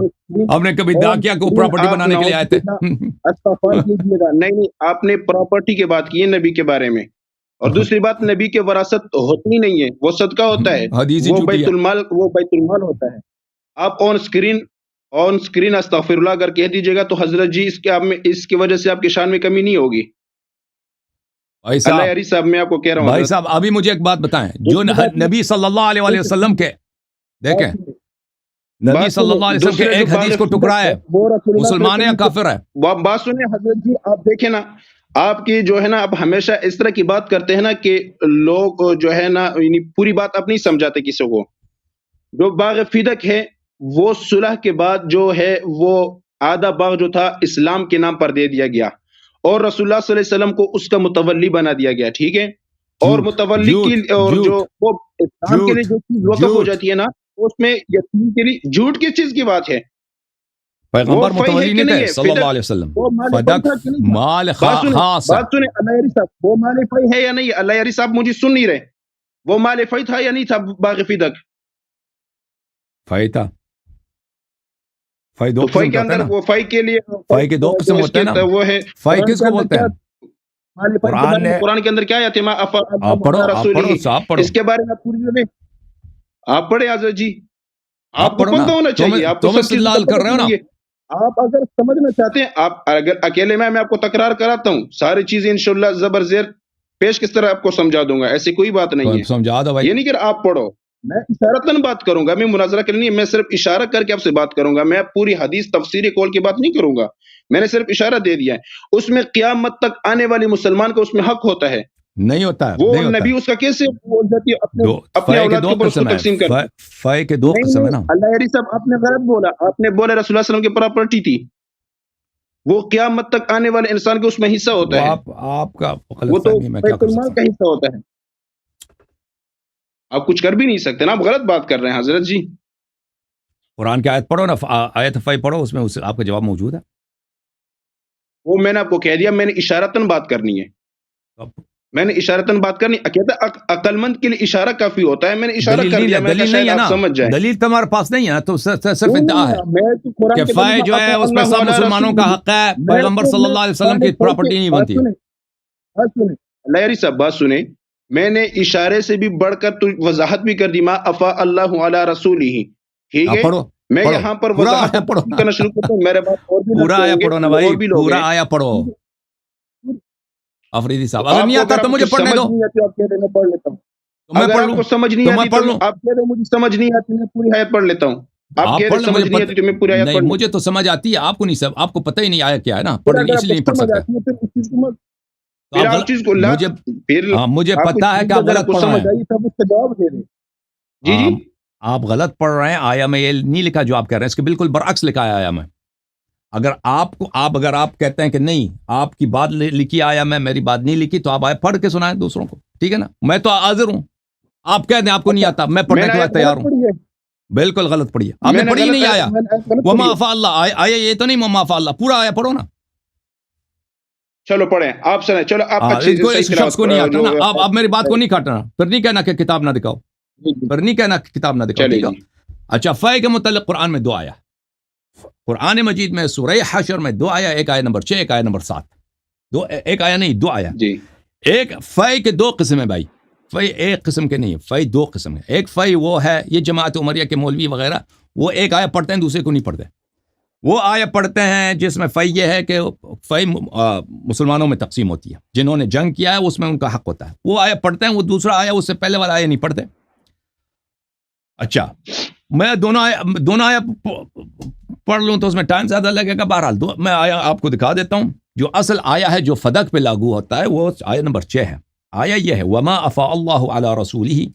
ہم نے کبھی دعا کیا کہ پراپرٹی بنانے کے لیے آئے تھے؟ استغفار کیجیے گا. نہیں آپ نے پراپرٹی کی بات کی ہے نبی کے بارے میں. اور دوسری بات، نبی کے وراثت ہوتی نہیں ہے، وہ صدقہ ہوتا ہے، وہ بیت المال ہوتا ہے. آپ آن اسکرین استغفر اللہ اگر کہہ دیجیے گا تو حضرت جی اس کی وجہ سے آپ کی شان میں کمی نہیں ہوگی. اللہ صاحب میں آپ کو کہہ رہا ہوں بھائی صاحب ابھی مجھے ایک بات بتائیں، جو نبی صلی اللہ علیہ وسلم کے دیکھیں نبی صلی اللہ علیہ وسلم کے ایک حدیث کو ٹکرا ہے، مسلمان یا کافر ہے؟ بات سنیں حضرت جی، آپ دیکھیں نا، آپ کی جو ہے نا آپ ہمیشہ اس طرح کی بات کرتے ہیں نا کہ لوگ جو ہے نا پوری بات آپ نہیں سمجھاتے کسی کو. جو باغ فدق ہے وہ صلح کے بعد جو ہے وہ آدھا باغ جو تھا اسلام کے نام پر دے دیا گیا اور رسول اللہ صلی اللہ علیہ وسلم کو اس کا متولی بنا دیا گیا. ٹھیک ہے، اور متولی کی اور جو وہ اسلام کے لیے جو چیز وقف ہو جاتی ہے نا، اس میں یتیم کے لیے جھوٹ کس چیز کی بات ہے؟ پیغمبر متولی نہیں تھے صلی اللہ علیہ وسلم. فدق مال خاص. بات سنیں اللہ یاری صاحب، وہ مال فی ہے یا نہیں؟ اللہ یاری صاحب مجھے سن نہیں رہے. وہ مال فی تھا یا نہیں تھا باغ فدق؟ فی تھا. فی دو فی کے اندر وہ فی کے لیے فی کے دو قسم ہوتے ہیں نا. وہ ہے فی کس کو بولتے ہیں؟ قرآن کے اندر کیا آیت ہے؟ آپ پڑھو اس کے بارے میں پوری آپ پڑھے حضرت جی. آپ کو پڑھو نا، پتہ ہونا چاہیے، آپ کو تم سب چیز استدلال کر رہے ہو نا. آپ اگر سمجھنا چاہتے ہیں، آپ اگر اکیلے میں آپ کو تکرار کراتا ہوں ساری چیزیں انشاءاللہ زبر زیر پیش کس طرح آپ کو سمجھا دوں گا، ایسی کوئی بات نہیں ہے. سمجھا دو بھائی. یہ نہیں کہ آپ پڑھو، میں اشارتاً بات کروں گا، میں مناظرہ کے لیے نہیں، میں صرف اشارہ کر کے آپ سے بات کروں گا، میں پوری حدیث تفسیری قول کی بات نہیں کروں گا. میں نے صرف اشارہ دے دیا ہے، اس میں قیامت تک آنے والی مسلمان کو اس میں حق ہوتا ہے. نہیں ہوتا ہے، وہ نہیں ہوتا نبی ہے. اس کا کیسے بول جاتی ہے اپنے فے کے اولاد دو کے اوپر اس کو قسم ہے، تقسیم کر دی. فے کے دو نہیں قسم ہے نا. اللہ یاری صاحب آپ نے غلط بولا، آپ نے بولا رسول اللہ صلی اللہ علیہ وسلم کی پراپرٹی تھی، وہ قیامت تک آنے والے انسان کو اس میں حصہ ہوتا وہ ہے، آپ کا وہ غلط تو فہمی ہے، میں کیا بیت کر المال سکتا کا ہوں. حصہ ہوتا ہے. آپ کچھ کر بھی نہیں سکتے نا، آپ غلط بات کر رہے ہیں حضرت جی. قرآن کی آیت پڑھو نا، آیت فے پڑھو، اس میں آپ کا جواب موجود ہے. وہ میں نے آپ کو کہہ دیا، میں نے اشارتاً بات کرنی ہے، میں نے اشارتاً بات کرنی. کہتا ہے عقل مند کے لیے اشارہ کافی ہوتا ہے، میں نے اشارہ دلیل کر نہیں دیا، ہے، میں نے کہا دلیل نہیں شاید ہے آپ نا، سمجھ جائیں. دلیل تمہارے پاس نہیں ہے نا، تو صرف ادعا ہے میں تو قرآن کہ کے فے جو ہے اس پہ سب مسلمانوں کا حق ہے، پیغمبر صلی اللہ علیہ وسلم کی پراپرٹی نہیں بنتی ہے. بات سنیں اللہ یاری صاحب، بات سنیں. میں نے اشارے سے بھی بڑھ کر تو وضاحت بھی کر دی، ما افا اللہ علی رسولہ، ٹھیک ہے. پڑھو میں پڑھو یہاں پر پورا وضاحت آیا پڑھو نا، کرنا شروع کرتا ہوں، میرے بات اور بھی پورا آیا پڑھو نا بھائی، اور بھی لوگ پورا ہیں. آیا پڑھو افریدی صاحب. آپ اگر نہیں کو آتا تو مجھے کچھ پڑھنے سمجھ دو، نہیں آتی، آپ کہہ رہے ہیں میں پڑھ لیتا ہوں. تو میں اگر پڑھ آپ لوں، کو سمجھ نہیں تو میں آتی پڑھ تو لوں. آپ کہہ رہے ہو مجھے سمجھ نہیں آتی، میں پوری آیت پڑھ لیتا ہوں. آپ آپ کہہ پڑھ رہے لیں، سمجھ نہیں آتی تو میں پوری آیت نہیں، پڑھ لوں. مجھے تو سمجھ آتی ہے، آپ کو نہیں، آپ کو پتہ ہی نہیں آیا کیا ہے نا، پھر پڑھ اگر اس آپ لیے کو نہیں پڑھ سمجھ سکتے. آتی ہے پھر اس چیز کو مت، تو پھر آپ چیز کو لا، مجھے پھر مجھے آپ کو پتا ہے کہ آپ اگر غلط کو پڑھ رہے سمجھ ہیں. آئی تب اس کا جواب دے دیں. جی جی آپ غلط پڑھ رہے ہیں. آیا میں یہ نہیں لکھا جو آپ کہہ رہے ہیں، اس کے بالکل برعکس لکھا ہے آیا میں. اگر آپ کہتے ہیں کہ نہیں آپ کی بات لکھی آیا میں، میری بات نہیں لکھی، تو آپ آیا پڑھ کے سنائیں دوسروں کو، ٹھیک ہے نا. میں تو حاضر ہوں، آپ کہہ دیں آپ کو نہیں آتا، میں پڑھنے کے لیے تیار ہوں. بالکل غلط پڑھی ہے آپ نے، پڑھی نہیں آیا. وما افاء اللہ آیا یہ تو نہیں، وما افاء اللہ پورا آیا پڑھو نا. چلو پڑھیں آپ سنیں، چلو آپ اس شخص کو نہیں آتا نا. آپ میری بات کو نہیں کاٹنا، پھر نہیں کہنا کہ کتاب نہ دکھاؤ، پھر نہیں کہنا کہ کتاب نہ دکھاؤ، ٹھیک ہے. اچھا، فے کے متعلق قرآن میں 2 آیا، قرآن مجید میں سورہ حشر میں 2 آیا، ایک آیا نمبر 6، ایک آیا نمبر 7. ایک آیا نہیں، 2 آیا. ایک فے کے 2 قسم ہے بھائی، فے ایک قسم کے نہیں، فے 2 قسم ہے. ایک فے وہ ہے، یہ جماعت عمریہ کے مولوی وغیرہ وہ ایک آیا پڑھتے ہیں، دوسرے کو نہیں پڑھتے. وہ آیا پڑھتے ہیں جس میں فے یہ ہے کہ فے مسلمانوں میں تقسیم ہوتی ہے، جنہوں نے جنگ کیا ہے اس میں ان کا حق ہوتا ہے، وہ آیا پڑھتے ہیں. وہ دوسرا آیا اس سے پہلے والا آیا نہیں پڑھتے. اچھا، میں دونوں آیا پڑھ لوں تو اس میں ٹائم زیادہ لگے گا. بہرحال میں آیا آپ کو دکھا دیتا ہوں. جو اصل آیا ہے جو فدق پہ لاگو ہوتا ہے وہ آیا نمبر 6 ہے. آیا یہ ہے، وما افاء اللہ علی رسولہ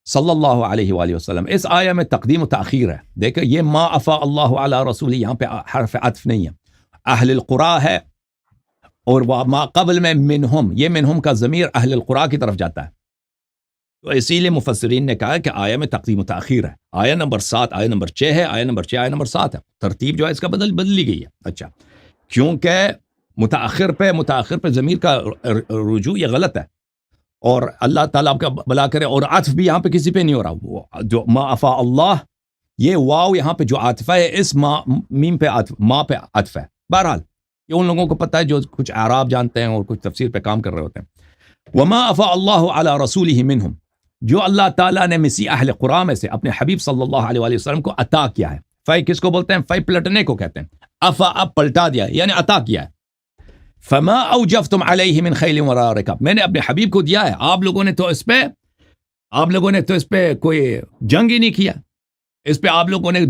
صلی اللہ علیہ وآلہ وسلم. اس آیا میں تقدیم و تاخیر ہے. دیکھیں یہ ما افاء اللہ علی رسولہ، یہاں پہ حرف عطف نہیں ہے، اہل القرى ہے، اور ما قبل میں منہم، یہ منہم کا ضمیر اہل القرى کی طرف جاتا ہے. تو اسی لیے مفسرین نے کہا کہ آیا میں تقدیم و تاخیر ہے. آیا نمبر 7 آیا نمبر 6 ہے، آیا نمبر 6 آیا نمبر 7 ہے. ترتیب جو ہے اس کا بدلی گئی ہے. اچھا، کیونکہ متاخر پہ ضمیر کا رجوع یہ غلط ہے، اور اللہ تعالیٰ آپ کا بلا کرے. اور عطف بھی یہاں پہ کسی پہ نہیں ہو رہا. جو ما افاء اللہ، یہ واو یہاں پہ جو عاطفہ ہے اس میم پہ عطف، ما پہ عطف ہے. بہرحال یہ ان لوگوں کو پتہ ہے جو کچھ اعراب جانتے ہیں اور کچھ تفسیر پہ کام کر رہے ہوتے ہیں. وما افاء اللہ علی رسولہ منہم، جو اللہ تعالیٰ نے مسی اہل قرآن میں سے اپنے حبیب صلی اللہ علیہ وآلہ وسلم کو عطا کیا ہے. فے کس کو بولتے ہیں؟ فے پلٹنے کو کہتے ہیں. افا، اب پلٹا دیا یعنی عطا کیا ہے. فما اوجفتم علیہ من خیل ولا رکاب، میں نے اپنے حبیب کو دیا ہے، آپ لوگوں نے تو اس پہ کوئی جنگ ہی نہیں کیا. اس پہ آپ لوگوں نے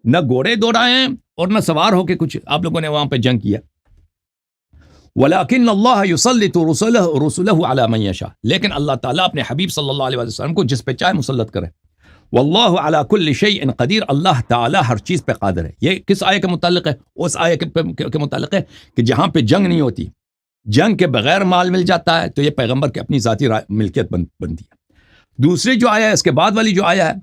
نہ گھوڑے دوڑائے ہیں اور نہ سوار ہو کے کچھ آپ لوگوں نے وہاں پہ جنگ کیا. وَلَكِنَّ اللَّهَ يُسَلِّطُ رُسُلَهُ عَلَى مَن يَشَاءُ، لیکن اللہ تعالیٰ اپنے حبیب صلی اللہ علیہ وسلم کو جس پہ چاہے مسلط کرے. واللہ علی کل شیء قدیر، اللہ تعالیٰ ہر چیز پہ قادر ہے. یہ کس آیے کے متعلق ہے؟ اس آیے کے متعلق ہے کہ جہاں پہ جنگ نہیں ہوتی، جنگ کے بغیر مال مل جاتا ہے، تو یہ پیغمبر کی اپنی ذاتی ملکیت بنتی ہے. دوسری جو آیا ہے اس کے بعد والی جو آیا ہے،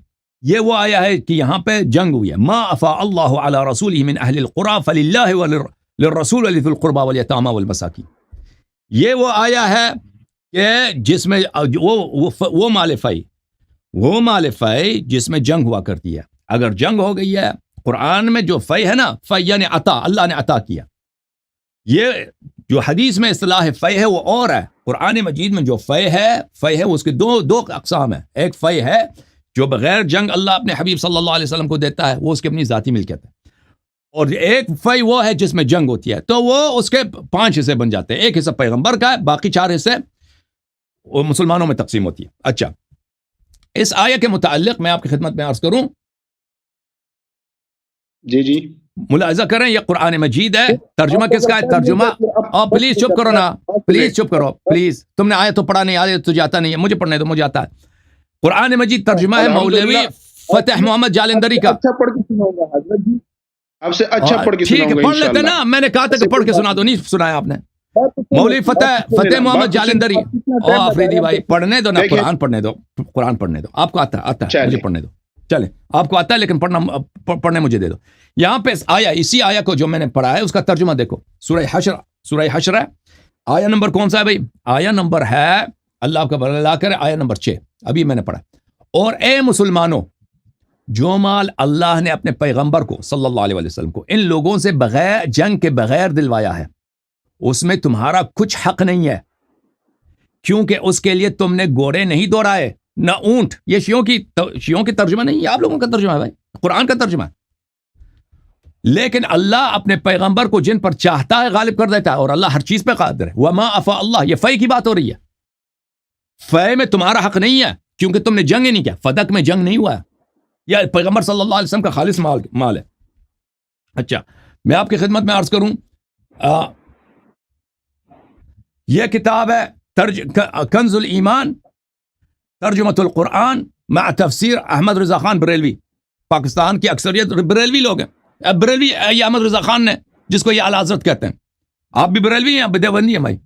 یہ وہ آیا ہے کہ یہاں پہ جنگ ہوئی ہے. ما افاء اللہ علی رسولہ من اہل القرى فللہ وللرسول ولذی القربى والیتامى والمساکین. یہ وہ آیا ہے کہ جس میں وہ مال فے جس میں جنگ ہوا کرتی ہے. اگر جنگ ہو گئی ہے، قرآن میں جو فے ہے نا، فے یعنی عطا، اللہ نے عطا کیا. یہ جو حدیث میں اصطلاح فے ہے وہ اور ہے. قرآن مجید میں جو فے ہے اس کے دو اقسام ہیں. ایک فے ہے جو بغیر جنگ اللہ اپنے حبیب صلی اللہ علیہ وسلم کو دیتا ہے وہ اس کی اپنی ذاتی ملکیت ہے. اور ایک فی وہ ہے جس میں جنگ ہوتی ہے، تو وہ اس کے 5 حصے بن جاتے ہیں. ایک حصہ پیغمبر کا ہے، باقی 4 حصے وہ مسلمانوں میں تقسیم ہوتی ہے. اچھا، اس آیہ کے متعلق میں آپ کی خدمت میں عرض کروں، جی جی ملاحظہ کریں یہ قرآن مجید ہے. ترجمہ کس کا ہے؟ ترجمہ پلیز چپ کرو نا، پلیز چپ کرو پلیز. تم نے آیت تو پڑھا نہیں، آیت تجھے آتا نہیں ہے، مجھے پڑھنے دو، مجھے آتا ہے. قرآن مجید ترجمہ ہے مولوی فتح محمد جالندری کا. اچھا پڑھ کے سناؤں گا حضرت جی، آپ سے اچھا پڑھ کے ٹھیک سناؤں ہے، گا پڑھ لیتے نا، میں نے کہا تھا کہ پڑھ کے سنا دو، نہیں سنایا آپ نے. مولوی فتح محمد جالندری. او آفریدی بھائی پڑھنے دو نا، قرآن پڑھنے دو، قرآن پڑھنے دو. آپ کو آتا ہے مجھے پڑھنے دو. چلے آپ کو آتا ہے لیکن پڑھنے مجھے دے دو. یہاں پہ آیا، اسی آیا کو جو میں نے پڑھا ہے اس کا ترجمہ دیکھو. سورہ حشر ہے. آیا نمبر کون سا ہے بھائی؟ آیا نمبر ہے، اللہ آپ کا بھلا کرے، آیا نمبر 6 ابھی میں نے پڑھا. اور اے مسلمانوں، جو مال اللہ نے اپنے پیغمبر کو صلی اللہ علیہ وسلم کو ان لوگوں سے بغیر جنگ کے بغیر دلوایا ہے، اس میں تمہارا کچھ حق نہیں ہے، کیونکہ اس کے لیے تم نے گھوڑے نہیں دوڑائے نہ اونٹ. یہ شیعوں کی ترجمہ نہیں، یہ آپ لوگوں کا ترجمہ ہے بھائی، قرآن کا ترجمہ ہے. لیکن اللہ اپنے پیغمبر کو جن پر چاہتا ہے غالب کر دیتا ہے، اور اللہ ہر چیز پہ قادر ہے. وما افا اللہ، یہ فے کی بات ہو رہی ہے. فے میں تمہارا حق نہیں ہے کیونکہ تم نے جنگ ہی نہیں کیا، فدق میں جنگ نہیں ہوا ہے. یہ پیغمبر صلی اللہ علیہ وسلم کا خالص مال ہے. اچھا، میں آپ کی خدمت میں عرض کروں، یہ کتاب ہے کنز الایمان ترجمۃ القرآن مع تفسیر احمد رضا خان بریلوی. پاکستان کی اکثریت بریلوی لوگ ہیں. بریلوی یہ احمد رضا خان نے، جس کو یہ اعلی حضرت کہتے ہیں. آپ بھی بریلوی ہیں، آپ بھی دیوبندی ہیں بھائی؟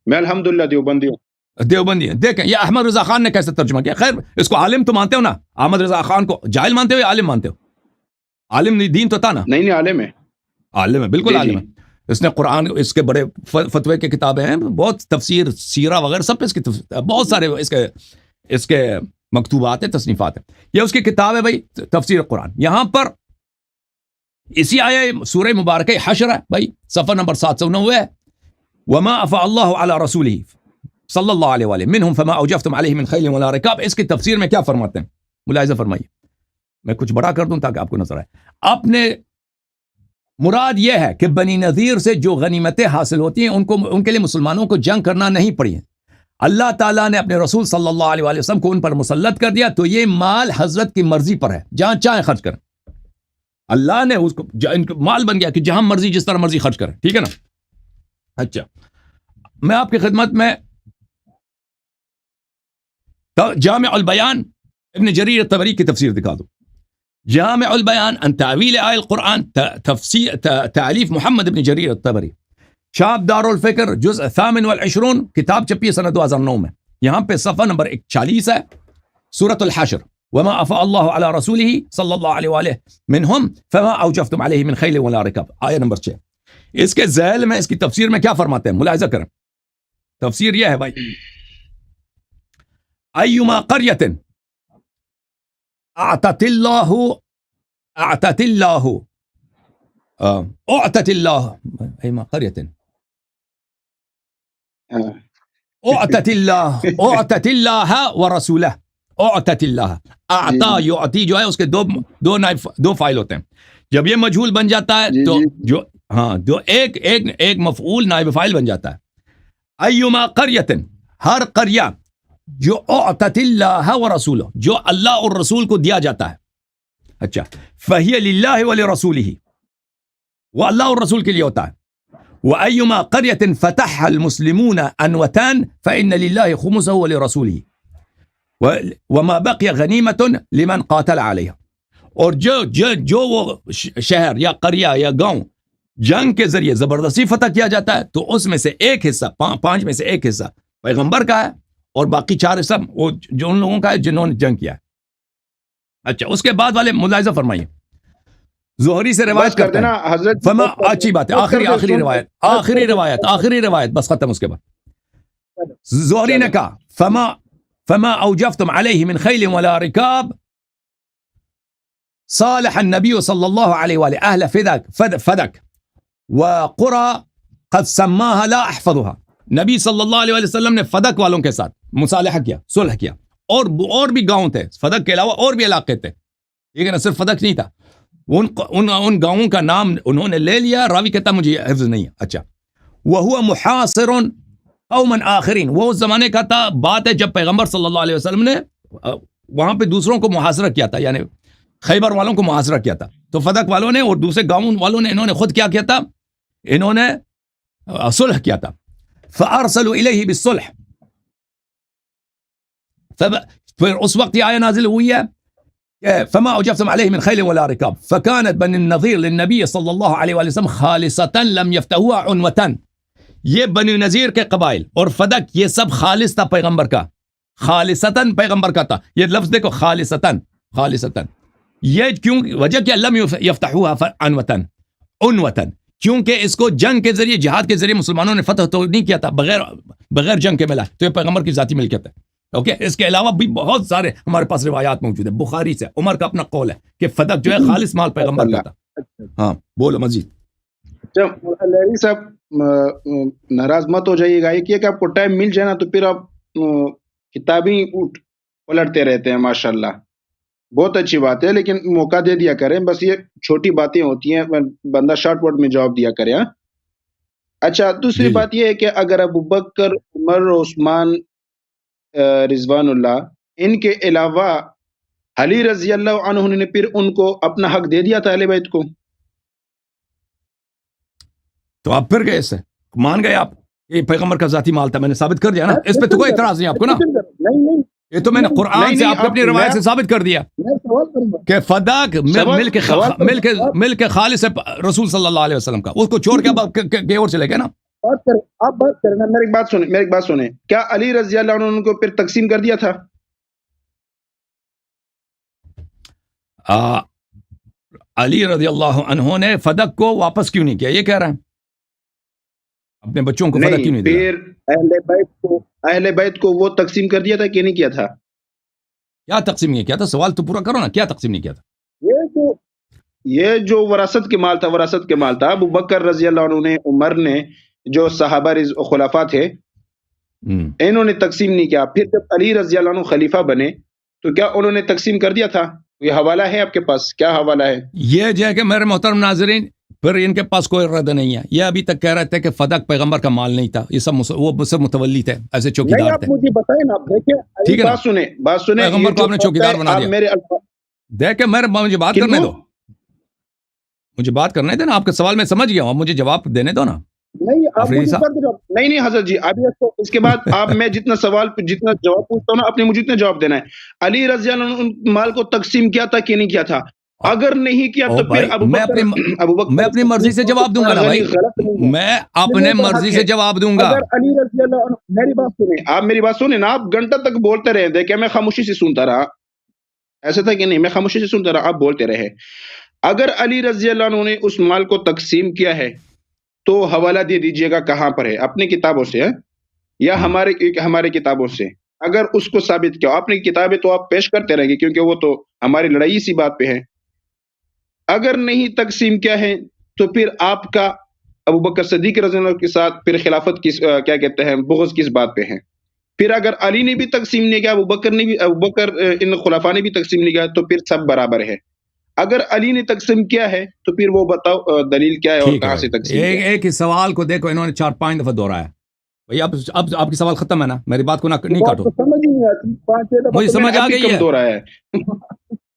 میں الحمدللہ دیوبندی ہوں. دیوبندی ہیں. دیکھیں یہ احمد رضا خان نے کیسے ترجمہ کیا. خیر، اس کو عالم تو مانتے ہو نا، احمد رضا خان کو جاہل مانتے ہو یا عالم مانتے ہو؟ عالم دین تو تھا نا. نہیں عالم ہے، عالم ہے، بالکل عالم ہے. اس نے قرآن، اس کے بڑے فتوے کی کتابیں ہیں، بہت تفسیر سیرہ وغیرہ سب پہ اس کی بہت سارے اس کے مکتوبات ہیں، تصنیفات ہیں. یہ اس کی کتاب ہے بھائی، تفسیر قرآن. یہاں پر اسی آیہ سورہ مبارکہ حشر ہے بھائی، صفحہ نمبر 790 ہے. وما افا اللہ علی رسولہ صلی اللہ علیہ وآلہ منہم فما اوجفتم علیہ من خیل ولا رکاب. اس کی تفسیر میں کیا فرماتے ہیں؟ ملاحظہ فرمائیے. میں کچھ بڑا کر دوں تاکہ آپ کو نظر آئے. اپنے مراد یہ ہے کہ بنی نذیر سے جو غنیمتیں حاصل ہوتی ہیں ان کے لیے مسلمانوں کو جنگ کرنا نہیں پڑی ہے. اللہ تعالیٰ نے اپنے رسول صلی اللہ علیہ وآلہ وسلم کو ان پر مسلط کر دیا، تو یہ مال حضرت کی مرضی پر ہے، جہاں چاہیں خرچ کریں. اللہ نے اس کو مال بن گیا کہ جہاں مرضی جس طرح مرضی خرچ کریں. ٹھیک ہے نا؟ اچھا، میں آپ کی خدمت میں جامع البیان ابن جریر الطبری کی تفسیر دکھا دوں. جامع البیان عن تعویل آیہ القرآن تعلیف محمد ابن جریر الطبری، شاپ دار الفکر جزء 28، کتاب چھپی ہے سنہ 2009 میں. یہاں پہ صفحہ نمبر 41 ہے، سورۃ الحشر. وما افاء اللہ علی رسولہ صلی اللہ علیہ وآلہ منہم فما اوجفتم علیہ من خیل ولا رکاب، آیہ نمبر 6. اس کے ذیل میں، اس کی تفسیر میں کیا فرماتے ہیں؟ ملاحظہ کریں. تفسیر یہ ہے بھائی، ایما قریۃ اعطت اللہ ایما قریۃ اعطت اللہ ورسولہ. اعطت اللہ، اعطا یعطی جو ہے اس کے دو فائل ہوتے ہیں. جب یہ مجہول بن جاتا ہے تو جو ایک مفعول نائب فاعل بن جاتا ہے. ایما قریۃ، ہر قریہ جو اعطت اللہ ورسولہ، جو اللہ اور رسول کو دیا جاتا ہے. اچھا، فہی للہ ولرسولہ، وہ اللہ اور رسول کے لیے ہوتا ہے. وَأَيُّمَا قَرْيَةٍ فَتَحَّ الْمُسْلِمُونَ أَنْوَتَانِ فَإِنَّ لِلَّهِ خُمُسَهُ وَلِرَسُولِهِ وَمَا بَقِيَ غَنِيمَةٌ لِمَنْ قَاتَلَ عَلَيْهَا. اور جو وہ شہر یا قریہ یا گاؤں جنگ کے ذریعے زبردستی فتح کیا جاتا ہے، تو اس میں سے ایک حصہ، 5 میں سے ایک حصہ پیغمبر کا ہے، اور باقی 4 حصہ وہ جو ان لوگوں کا ہے جنہوں نے جنگ کیا ہے. اچھا، اس کے بعد والے ملاحظہ فرمائیے. زہری سے روایت کرتے ہیں حضرت، فما، اچھی بات ہے، آخری روایت بس ختم. اس کے بعد زہری نے کہا فما اوجفتم علیہ من خیل ولا رکاب صالح النبی صلی اللہ علیہ وآلہ اہل فدک وقرى قد سماها لا احفظها. نبی صلی اللہ علیہ وسلم نے فدک والوں کے ساتھ مصالحہ کیا، صلح کیا، اور بھی گاؤں تھے فدق کے علاوہ، اور بھی علاقے تھے، ٹھیک ہے نا، صرف فدق نہیں تھا. ان گاؤں کا نام انہوں نے لے لیا. راوی کہتا مجھے حفظ نہیں ہے. اچھا، وَهُوَ مُحَاصِرٌ قَوْمًا آخرین، وہ اس زمانے کا تھا، بات ہے جب پیغمبر صلی اللہ علیہ وسلم نے وہاں پہ دوسروں کو محاصرہ کیا تھا، یعنی خیبر والوں کو محاصرہ کیا تھا. تو فدق والوں نے اور دوسرے گاؤں والوں نے، انہوں نے خود کیا کیا تھا، انہوں نے صلح کیا تھا. فَأَرْسَلُوا إِلَيْهِ بِالصُّلْحِ، پھر اس وقت یہ آیہ نازل ہوئی ہے فما أوجفتم عليه من خيل ولا ركاب فكانت بني النظير للنبي صلی اللہ علیہ وآلہ وسلم خالصة لم يفتحوها عنوة. یہ بنی نذیر کے قبائل اور فدق یہ سب خالص تھا پیغمبر کا، خالصتاً پیغمبر کا تھا. یہ لفظ دیکھو، خالصتاً، خالصتاً. یہ کیوں وجہ کیا، لم يفتحوها عنوة، کیونکہ اس کو جنگ کے ذریعے، جہاد کے ذریعے مسلمانوں نے فتح تو نہیں کیا تھا، بغیر جنگ کے ملا. تو یہ پیغمبر کی ذاتی ملکیت ہے. اوکے، اس کے علاوہ بھی بہت سارے ہمارے پاس روایات موجود ہیں. بخاری سے عمر کا اپنا قول ہے کہ فدق جو ہے خالص مال پیغمبر کا تھا. ہاں بولو مزید. لہری صاحب ناراض مت ہو جائیے گا، ایک کہ آپ کو ٹائم مل جائے نا تو پھر آپ کتابیں پلٹتے رہتے ہیں. ماشاءاللہ بہت اچھی بات ہے، لیکن موقع دے دیا کریں. بس یہ چھوٹی باتیں ہوتی ہیں، بندہ شارٹ ورڈ میں جواب دیا کرے. اچھا، دوسری بات یہ ہے کہ اگر ابوبکر، عمر، عثمان رضوان اللہ، ان کے علاوہ علی رضی اللہ عنہ نے پھر ان کو اپنا حق دے دیا تھا اہل بیت کو، تو آپ پھر گئے اس سے مان گئے، آپ یہ پیغمبر کا ذاتی مال تھا، میں نے ثابت کر دیا نا. اس پہ تو کوئی اعتراض نہیں آپ کو نا. نہیں، یہ تو میں نے قرآن سے، آپ نے اپنی روایت سے ثابت کر دیا کہ فدق مل کے خالص ہے رسول صلی اللہ علیہ وسلم کا. اس کو چھوڑ کے اب کہیں اور چلے گئے نا. آپ بات کریں نا، میری ایک بات سنیں. کیا علی رضی اللہ عنہ ان کو پھر تقسیم کر دیا تھا؟ علی رضی اللہ عنہ نے فدق کو واپس کیوں نہیں کیا، یہ کہہ رہے ہیں اپنے بچوں کو فدق کیوں نہیں دیا؟ پھر اہل بیت کو وہ تقسیم کر دیا تھا کہ نہیں کیا تھا؟ کیا تقسیم نہیں کیا تھا؟ سوال تو پورا کرو نا، کیا تقسیم نہیں کیا تھا؟ یہ جو وراثت کے مال تھا، ابو بکر رضی اللہ عنہ نے، عمر نے، جو صحابہ خلفاء تھے، انہوں نے تقسیم نہیں کیا. پھر جب علی رضی اللہ عنہ خلیفہ بنے تو کیا انہوں نے تقسیم کر دیا تھا؟ یہ حوالہ ہے آپ کے پاس؟ کیا حوالہ ہے؟ یہ جو ہے کہ میرے محترم ناظرین، پھر ان کے پاس کوئی رد نہیں ہے. یہ ابھی تک کہہ رہے تھے کہ فدق پیغمبر کا مال نہیں تھا، یہ سب وہ صرف متولی تھے، ایسے چوکیدار تھے. مجھے بتائیں نا، دیکھیں بات سنیں، پیغمبر کو آپ نے چوکیدار بنا دیا. دیکھیں مجھے بات کرنے دو، مجھے بات کرنے دو نا. آپ کا سوال میں سمجھ گیا ہوں، مجھے جواب دینے دو نا. نہیں حضرت جی، ابھی اس کے بعد آپ میں جتنا جواب پوچھتا ہوں نا، اپنے مجھے اتنا جواب دینا ہے. علی رضی اللہ عنہ مال کو تقسیم کیا تھا کہ نہیں کیا تھا؟ اگر نہیں کیا تو پھر میں اپنی مرضی سے جواب دوں گا نا بھائی، میں اپنے مرضی سے جواب دوں گا. علی رضی اللہ عنہ، میری بات سنیں نا. آپ گھنٹہ تک بولتے رہے، دیکھیں میں خاموشی سے سنتا رہا. ایسا تھا کہ نہیں؟ میں خاموشی سے سنتا رہا، آپ بولتے رہے. اگر علی رضی اللہ عنہ نے اس مال کو تقسیم کیا ہے تو حوالہ دے دیجئے گا کہاں پر ہے، اپنی کتابوں سے یا ہمارے کتابوں سے. اگر اس کو ثابت کیا، اپنی کتابیں تو آپ پیش کرتے رہیں گے کیونکہ وہ تو ہماری لڑائی سی بات پہ ہے. اگر نہیں تقسیم کیا ہے تو پھر آپ کا ابو بکر صدیق رضی اللہ عنہ کے ساتھ پھر خلافت کس کیا کہتے ہیں بغض کس بات پہ ہے؟ پھر اگر علی نے بھی تقسیم نہیں کیا، ابو بکر ان خلفاء نے بھی تقسیم نہیں کیا، تو پھر سب برابر ہے. اگر علی نے تقسیم کیا ہے تو پھر وہ بتاؤ دلیل کیا ہے اور کہاں سے تقسیم. ایک ہی سوال کو دیکھو، انہوں نے 4-5 دفعہ دہرایا. بھئی اب آپ کی سوال ختم ہے نا، میری بات کو نہیں کاٹو. مجھے سمجھ آ گئی ہے،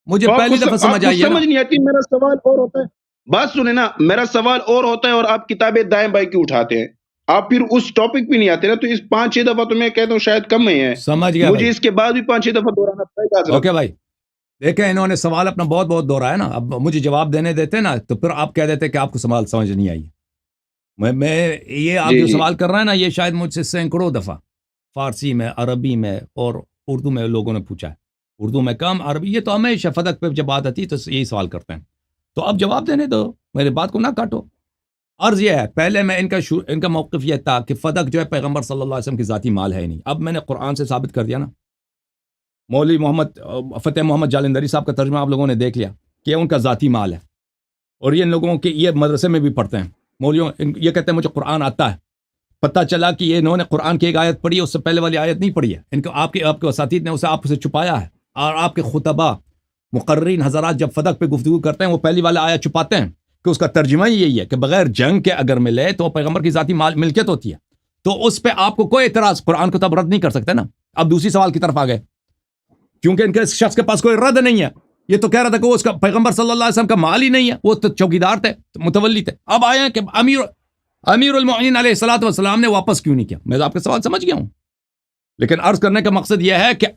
مجھے پہلی دفعہ سمجھ آئی ہے. سمجھ نہیں آتی، میرا سوال اور ہوتا ہے. بات سنیں نا، میرا سوال اور ہوتا ہے اور آپ کتابیں دائیں بائیں کی اٹھاتے ہیں. آپ پھر اس ٹاپک پہ نہیں آتے نا، تو اس 5-6 دفعہ تو میں کہتا ہوں شاید کم ہی ہے. سمجھ گیا مجھے اس کے بعد بھی 5-6 دفعہ دہرانا پڑے گا. اوکے بھائی، دیکھیں انہوں نے سوال اپنا بہت دہرایا نا. اب مجھے جواب دینے دیتے نا تو پھر آپ کہہ دیتے کہ آپ کو سوال سمجھ نہیں آئی. میں یہ آپ جو سوال کر رہے ہیں نا، یہ شاید مجھ سے سینکڑوں دفعہ فارسی میں، عربی میں اور اردو میں لوگوں نے پوچھا ہے. اردو میں کم، عربی. یہ تو ہمیشہ فدق پہ جب بات آتی تو یہی سوال کرتے ہیں. تو اب جواب دینے دو، میری بات کو نہ کاٹو. عرض یہ ہے، پہلے میں ان کا موقف یہ تھا کہ فدق جو ہے پیغمبر صلی اللہ علیہ وسلم کی ذاتی مال ہے ہی نہیں. اب میں نے قرآن سے ثابت کر دیا نا. مولوی فتح محمد جالندری صاحب کا ترجمہ آپ لوگوں نے دیکھ لیا کہ ان کا ذاتی مال ہے. اور یہ ان لوگوں کے یہ مدرسے میں بھی پڑھتے ہیں. مولویوں یہ کہتے ہیں مجھے قرآن آتا ہے پتہ چلا کہ یہ انہوں نے قرآن کی ایک آیت پڑھی ہے، اس سے پہلے والی آیت نہیں پڑھی ہے، ان کو آپ کے اساتید نے اسے آپ سے چھپایا ہے، اور آپ کے خطبہ مقررین حضرات جب فتح پہ گفتگو کرتے ہیں وہ پہلی والا آیت چھپاتے ہیں کہ اس کا ترجمہ ہی یہی ہے کہ بغیر جنگ کے اگر ملے تو پیغمبر کی ذاتی ملکیت ہوتی ہے، تو اس پہ آپ کو کوئی اعتراض، قرآن کو تب رد نہیں کر سکتے نا۔ اب دوسری سوال کی طرف آ گئے، کیونکہ ان کے اس شخص کے پاس کوئی رد نہیں ہے، یہ تو کہہ رہا تھا کہ وہ اس کا پیغمبر صلی اللہ علیہ وسلم کا مال ہی نہیں ہے، وہ تو چوکیدار تھے، متولی تھے۔ اب آئے ہیں کہ امیر المؤمنین علیہ الصلوۃ والسلام نے واپس کیوں نہیں کیا؟ میں آپ کے سوال سمجھ گیا ہوں، لیکن عرض کرنے کا مقصد یہ ہے کہ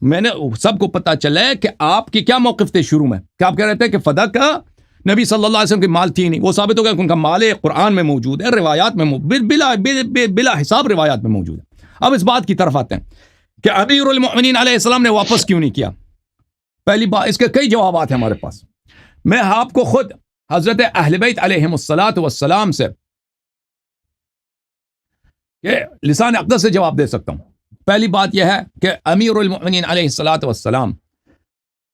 میں نے سب کو پتا چلے کہ آپ کی کیا موقف تھے شروع میں، کہ آپ کہہ رہے تھے کہ فدق کا نبی صلی اللہ علیہ وسلم کی مال تھی نہیں، وہ ثابت ہو گیا کہ ان کا مال قرآن میں موجود ہے، روایات میں بلا حساب روایات میں موجود ہے۔ اب اس بات کی طرف آتے ہیں کہ امیر المؤمنین علیہ السلام نے واپس کیوں نہیں کیا؟ پہلی بات، اس کے کئی جوابات ہیں ہمارے پاس، میں آپ کو خود حضرت اہل بیت علیہم الصلاۃ والسلام سے کہ لسان اقدس سے جواب دے سکتا ہوں۔ پہلی بات یہ ہے کہ امیر المؤمنین علیہ الصلاۃ والسلام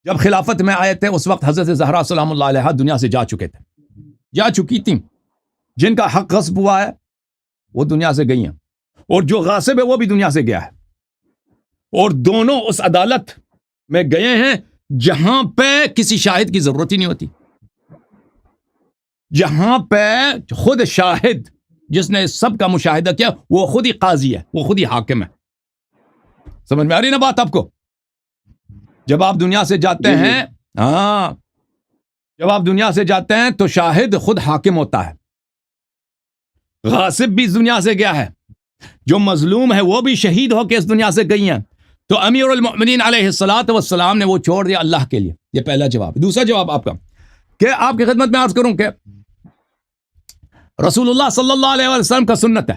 جب خلافت میں آئے تھے اس وقت حضرت زہرا سلام اللہ علیہا دنیا سے جا چکی تھیں، جن کا حق غصب ہوا ہے وہ دنیا سے گئی ہیں، اور جو غاصب ہے وہ بھی دنیا سے گیا ہے، اور دونوں اس عدالت میں گئے ہیں جہاں پہ کسی شاہد کی ضرورت ہی نہیں ہوتی، جہاں پہ خود شاہد جس نے سب کا مشاہدہ کیا وہ خود ہی قاضی ہے، وہ خود ہی حاکم ہے۔ سمجھ میں آ رہی نا بات آپ کو؟ جب آپ دنیا سے جاتے ہیں، جب آپ دنیا سے جاتے ہیں تو شاہد خود حاکم ہوتا ہے، غاصب بھی دنیا سے گیا ہے، جو مظلوم ہے وہ بھی شہید ہو کے اس دنیا سے گئی ہیں، تو امیر المؤمنین علیہ الصلاۃ والسلام نے وہ چھوڑ دیا اللہ کے لیے۔ یہ پہلا جواب۔ دوسرا جواب آپ کا کہ آپ کی خدمت میں عرض کروں کہ رسول اللہ صلی اللہ علیہ وسلم کا سنت ہے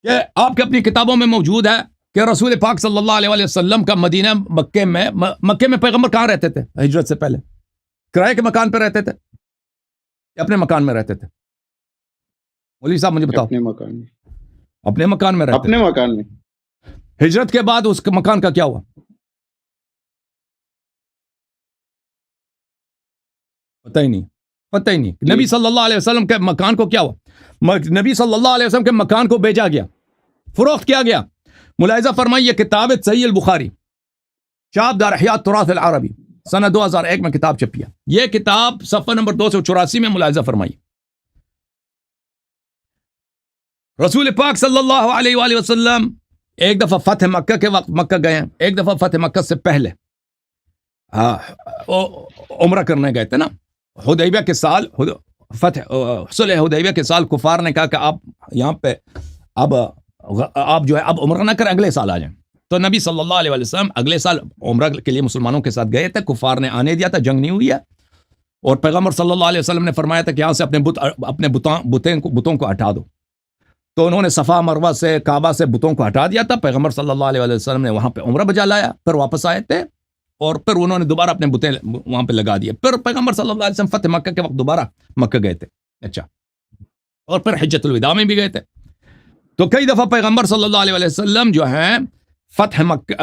کہ آپ کے اپنی کتابوں میں موجود ہے کہ رسول پاک صلی اللہ علیہ وسلم کا مدینہ مکے میں پیغمبر کہاں رہتے تھے ہجرت سے پہلے؟ کرائے کے مکان پہ رہتے تھے یا اپنے مکان میں رہتے تھے؟ مولوی صاحب مجھے بتاؤ۔ اپنے مکان میں۔ اپنے مکان میں رہتے اپنے مکان میں۔ ہجرت کے بعد اس مکان کا کیا ہوا؟ پتہ ہی نہیں۔ نبی صلی اللہ علیہ وسلم کے مکان کو کیا ہوا؟ نبی صلی اللہ علیہ وسلم کے مکان کو بیچا گیا، فروخت کیا گیا۔ ملاحظہ فرمائیے، یہ کتاب صحیح البخاری چاپ دار احیاء التراث العربی سنہ 2001 میں کتاب چھپی ہے، یہ کتاب صفحہ نمبر 284 میں ملاحظہ فرمائیے۔ رسول پاک صلی اللہ علیہ وآلہ وسلم ایک دفعہ فتح مکہ کے وقت مکہ گئے ہیں، ایک دفعہ فتح مکہ سے پہلے عمرہ کرنے گئے تھے نا، حدیبیہ کے سال، فتح صلح حدیبیہ کے سال کفار نے کہا کہ آپ یہاں پہ آپ جو ہے اب عمرہ نہ کریں، اگلے سال آ جائیں۔ تو نبی صلی اللہ علیہ وسلم اگلے سال عمرہ کے لیے مسلمانوں کے ساتھ گئے تھے، کفار نے آنے دیا تھا، جنگ نہیں ہوئی ہے، اور پیغمبر صلی اللہ علیہ وسلم نے فرمایا تھا کہ یہاں سے اپنے بتوں کو ہٹا دو، تو انہوں نے صفا مروہ سے کعبہ سے بتوں کو ہٹا دیا تھا۔ پیغمبر صلی اللہ علیہ وسلم نے وہاں پہ عمرہ بجا لایا، پھر واپس آئے تھے، اور پھر انہوں نے دوبارہ اپنے بتیں وہاں پہ لگا دیے۔ پھر پیغمبر صلی اللہ علیہ وسلم فتح مکہ کے وقت دوبارہ مکہ گئے تھے، اچھا، اور پھر حجۃ الوداع میں بھی گئے تھے۔ تو کئی دفعہ پیغمبر صلی اللہ علیہ وسلم جو ہیں فتح مکہ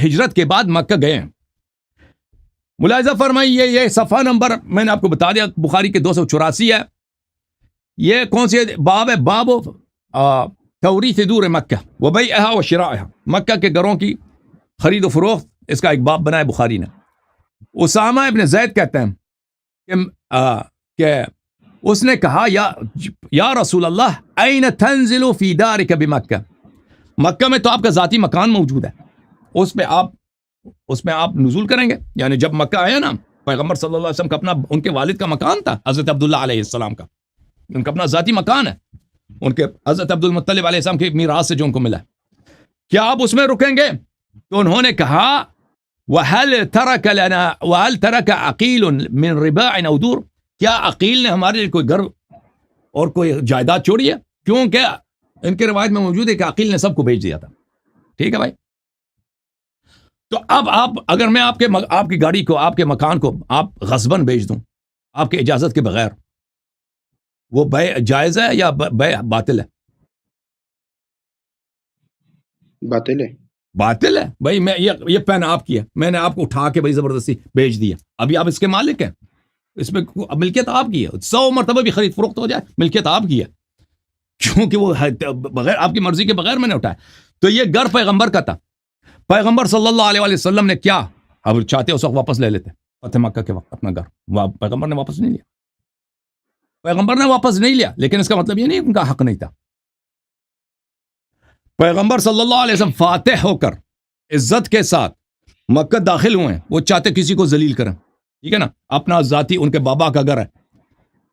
ہجرت کے بعد مکہ گئے ہیں۔ ملاحظہ فرمائیے، یہ صفحہ نمبر میں نے آپ کو بتا دیا بخاری کے 284 ہے۔ یہ کون سی باب ہے؟ باب توریث دور مکہ وبیعہا وشرائہا، مکہ کے گھروں کی خرید و فروخت، اس کا ایک باب بنایا بخاری نے۔ اسامہ ابن زید کہتے ہیں کہ اس نے کہا یا رسول اللہ این تنزل فی دارک بمکہ، مکہ میں تو آپ کا ذاتی مکان موجود ہے، اس میں آپ نزول کریں گے؟ یعنی جب مکہ آیا نا پیغمبر صلی اللہ علیہ وسلم کا اپنا، ان کے والد کا مکان تھا حضرت عبداللہ علیہ السلام کا، ان کا اپنا ذاتی مکان ہے، ان کے حضرت عبد المطلب علیہ السلام کی میراث سے جو ان کو ملا ہے، کیا آپ اس میں رکیں گے؟ تو انہوں نے کہا وَهَلْ تَرَكَ عَقِيلٌ مِّن رِبَاعٍ أَوْ دُورٍ، کیا عقیل نے ہمارے لیے کوئی گھر اور کوئی جائیداد چھوڑی ہے؟ کیونکہ ان کے روایت میں موجود ہے کہ عقیل نے سب کو بیچ دیا تھا۔ ٹھیک ہے بھائی، تو اب اگر میں آپ کی گاڑی کو، آپ کے مکان کو آپ غصباً بیچ دوں آپ کے اجازت کے بغیر، وہ بے جائز ہے یا بے باطل ہے؟ باطل ہے بھائی۔ میں یہ پین آپ کی ہے، میں نے آپ کو اٹھا کے بھائی زبردستی بیچ دیا، ابھی آپ اس کے مالک ہیں، اس میں ملکیت آپ کی ہے، 100 مرتبہ بھی خرید فروخت ہو جائے ملکیت آپ کی ہے۔ کیونکہ وہ بغیر آپ کی مرضی کے بغیر میں نے اٹھایا. تو یہ گھر پیغمبر کا تھا. پیغمبر صلی اللہ علیہ وآلہ وسلم نے کیا، اب چاہتے اس وقت واپس لے لیتے فتح مکہ کے وقت اپنا گھر، پیغمبر نے واپس نہیں لیا. پیغمبر نے واپس نہیں لیا، لیکن اس کا مطلب یہ نہیں ان کا حق نہیں تھا. پیغمبر صلی اللہ علیہ وسلم فاتح ہو کر عزت کے ساتھ مکہ داخل ہوئے ہیں. وہ چاہتے کسی کو ذلیل کریں، ٹھیک ہے نا. اپنا ذاتی ان کے بابا کا گھر ہے،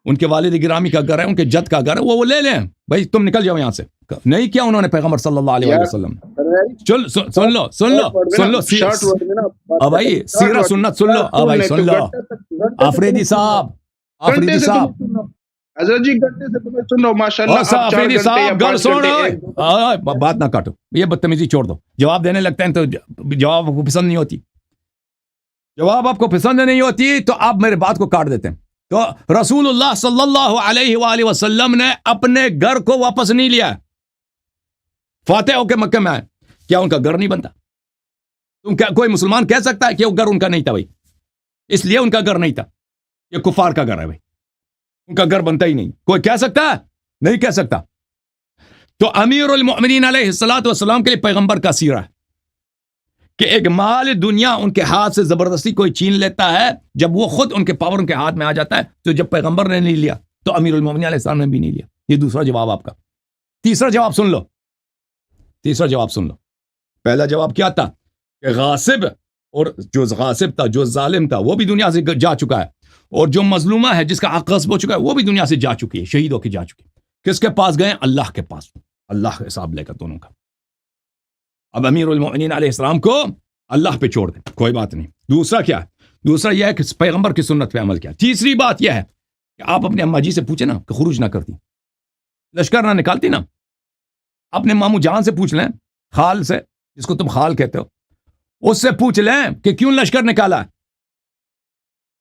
ان کے والد گرامی کا گھر ہے، ان کے جد کا گھر ہے، وہ لے لیں بھائی، تم نکل جاؤ یہاں سے. نہیں کیا انہوں نے پیغمبر صلی اللہ علیہ وسلم. سن لو بھائی، سیرہ سنت سن لو. بھائی سن لو آفریدی صاحب، حضرت جی گھنٹے سے تمہیں سن رہا ہوں ماشاءاللہ. آفریدی صاحب گل سن، بات نہ کاٹو، یہ بدتمیزی چھوڑ دو. جواب دینے لگتے ہیں تو جواب آپ کو پسند نہیں ہوتی، جواب آپ کو پسند نہیں ہوتی تو آپ میرے بات کو کاٹ دیتے ہیں. تو رسول اللہ صلی اللہ علیہ وآلہ وسلم نے اپنے گھر کو واپس نہیں لیا. فاتح ہو کے مکہ میں آئے، کیا ان کا گھر نہیں بنتا؟ تم کیا کوئی مسلمان کہہ سکتا ہے کہ وہ گھر ان کا نہیں تھا؟ بھائی اس لیے ان کا گھر نہیں تھا، یہ کفار کا گھر ہے بھائی، ان کا گھر بنتا ہی نہیں. کوئی کہہ سکتا ہے؟ نہیں کہہ سکتا. تو امیر المؤمنین علیہ الصلوۃ والسلام کے لیے پیغمبر کا سیرہ ہے کہ ایک مال دنیا ان کے ہاتھ سے زبردستی کوئی چھین لیتا ہے، جب وہ خود ان کے پاور ان کے ہاتھ میں آ جاتا ہے. تو جب پیغمبر نے نہیں لیا تو امیر المؤمنین علیہ السلام نے بھی نہیں لیا. یہ دوسرا جواب آپ کا. تیسرا جواب سن لو، تیسرا جواب سن لو. پہلا جواب کیا تھا کہ غاصب، اور جو غاصب تھا، جو ظالم تھا، وہ بھی دنیا سے جا چکا ہے، اور جو مظلومہ ہے جس کا حق غصب ہو چکا ہے وہ بھی دنیا سے جا چکی ہے، شہید ہو کے جا چکی ہے. کس کے پاس گئے؟ اللہ کے پاس. اللہ حساب لے کر دونوں کا. اب امیر المؤمنین علیہ السلام کو اللہ پہ چھوڑ دیں، کوئی بات نہیں. دوسرا کیا ہے؟ دوسرا یہ ہے کہ پیغمبر کی سنت پہ عمل کیا. تیسری بات یہ ہے کہ آپ اپنے اما جی سے پوچھیں نا کہ خروج نہ کرتی، لشکر نہ نکالتی نا. اپنے مامو جان سے پوچھ لیں، خال سے، جس کو تم خال کہتے ہو، اس سے پوچھ لیں کہ کیوں لشکر نکالا.